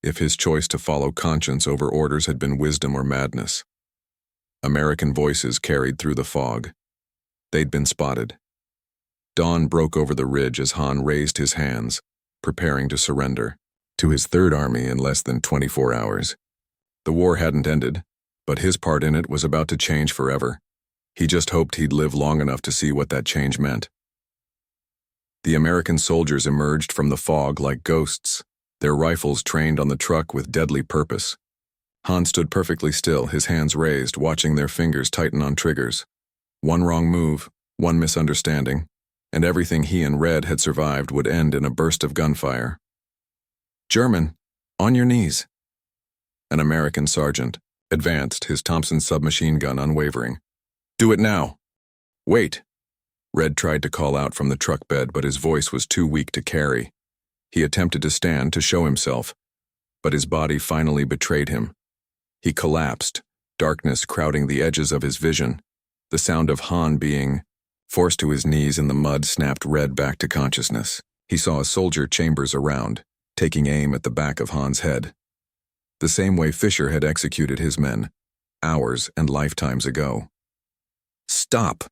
Speaker 1: if his choice to follow conscience over orders had been wisdom or madness. American voices carried through the fog. They'd been spotted. Dawn broke over the ridge as Han raised his hands, preparing to surrender to his Third Army in less than 24 hours. The war hadn't ended, but his part in it was about to change forever. He just hoped he'd live long enough to see what that change meant. The American soldiers emerged from the fog like ghosts, their rifles trained on the truck with deadly purpose. Han stood perfectly still, his hands raised, watching their fingers tighten on triggers. One wrong move, one misunderstanding, and everything he and Red had survived would end in a burst of gunfire. "German, on your knees." An American sergeant advanced, his Thompson submachine gun unwavering. "Do it now!" "Wait!" Red tried to call out from the truck bed, but his voice was too weak to carry. He attempted to stand to show himself, but his body finally betrayed him. He collapsed, darkness crowding the edges of his vision. The sound of Han being forced to his knees in the mud snapped Red back to consciousness. He saw a soldier chambers around, taking aim at the back of Han's head. The same way Fisher had executed his men, hours and lifetimes ago. "Stop!"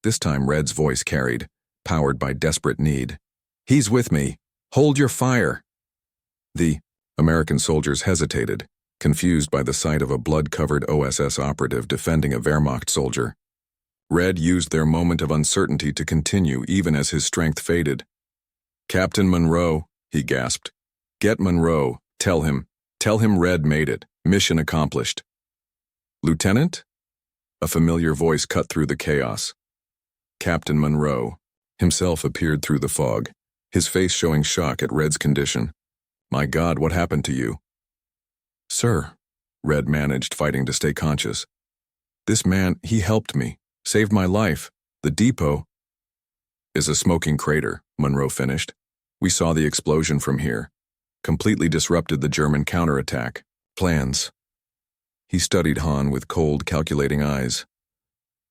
Speaker 1: This time Red's voice carried, powered by desperate need. "He's with me. Hold your fire!" The American soldiers hesitated, confused by the sight of a blood-covered OSS operative defending a Wehrmacht soldier. Red used their moment of uncertainty to continue even as his strength faded. "Captain Monroe," he gasped. "Get Monroe. Tell him Red made it. Mission accomplished." "Lieutenant?" A familiar voice cut through the chaos. Captain Monroe himself appeared through the fog, his face showing shock at Red's condition. "My God, what happened to you?" "Sir," Red managed, fighting to stay conscious. "This man, he helped me, saved my life. The depot is a smoking crater," Monroe finished. "We saw the explosion from here. Completely disrupted the German counterattack plans." He studied Han with cold, calculating eyes.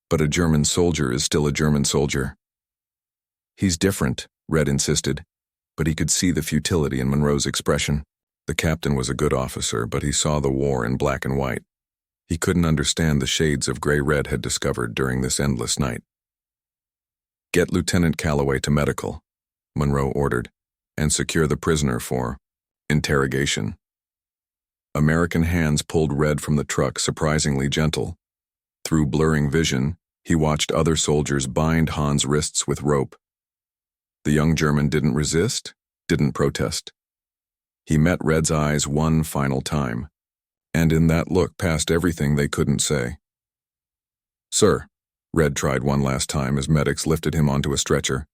Speaker 1: "But a German soldier is still a German soldier." "He's different," Red insisted, but he could see the futility in Monroe's expression. The captain was a good officer, but he saw the war in black and white. He couldn't understand the shades of gray Red had discovered during this endless night. "Get Lieutenant Calloway to medical," Monroe ordered, "and secure the prisoner for interrogation." American hands pulled Red from the truck, surprisingly gentle. Through blurring vision, he watched other soldiers bind Han's wrists with rope. The young German didn't resist, didn't protest. He met Red's eyes one final time, and in that look passed everything they couldn't say. "Sir," Red tried one last time as medics lifted him onto a stretcher.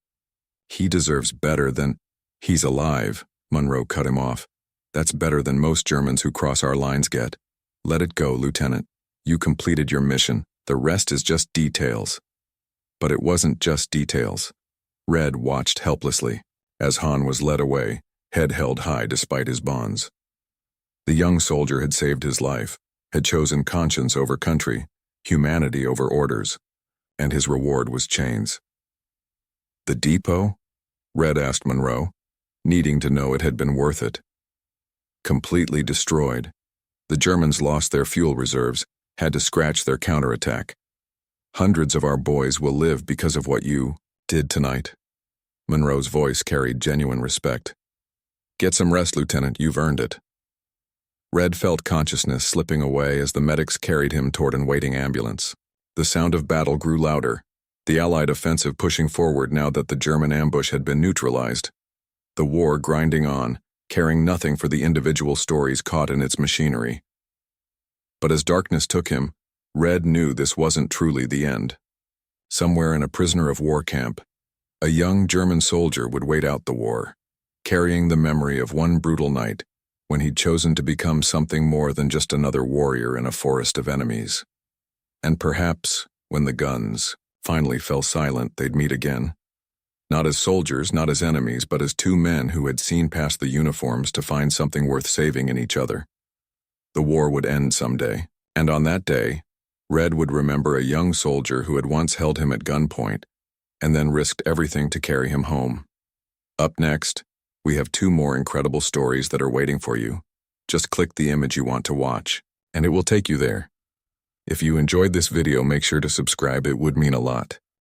Speaker 1: "He deserves better than—" "He's alive," Monroe cut him off. "That's better than most Germans who cross our lines get. Let it go, Lieutenant. You completed your mission. The rest is just details." But it wasn't just details. Red watched helplessly as Han was led away, head held high despite his bonds. The young soldier had saved his life, had chosen conscience over country, humanity over orders, and his reward was chains. "The depot?" Red asked Monroe, needing to know it had been worth it. "Completely destroyed. The Germans lost their fuel reserves, had to scratch their counterattack. Hundreds of our boys will live because of what you did tonight." Monroe's voice carried genuine respect. "Get some rest, Lieutenant. You've earned it." Red felt consciousness slipping away as the medics carried him toward an waiting ambulance. The sound of battle grew louder, the Allied offensive pushing forward now that the German ambush had been neutralized. The war grinding on, caring nothing for the individual stories caught in its machinery. But as darkness took him, Red knew this wasn't truly the end. Somewhere in a prisoner of war camp, a young German soldier would wait out the war, carrying the memory of one brutal night when he'd chosen to become something more than just another warrior in a forest of enemies. And perhaps, when the guns finally fell silent, they'd meet again. Not as soldiers, not as enemies, but as two men who had seen past the uniforms to find something worth saving in each other. The war would end someday, and on that day, Red would remember a young soldier who had once held him at gunpoint and then risked everything to carry him home. Up next, we have two more incredible stories that are waiting for you. Just click the image you want to watch, and it will take you there. If you enjoyed this video, make sure to subscribe. It would mean a lot.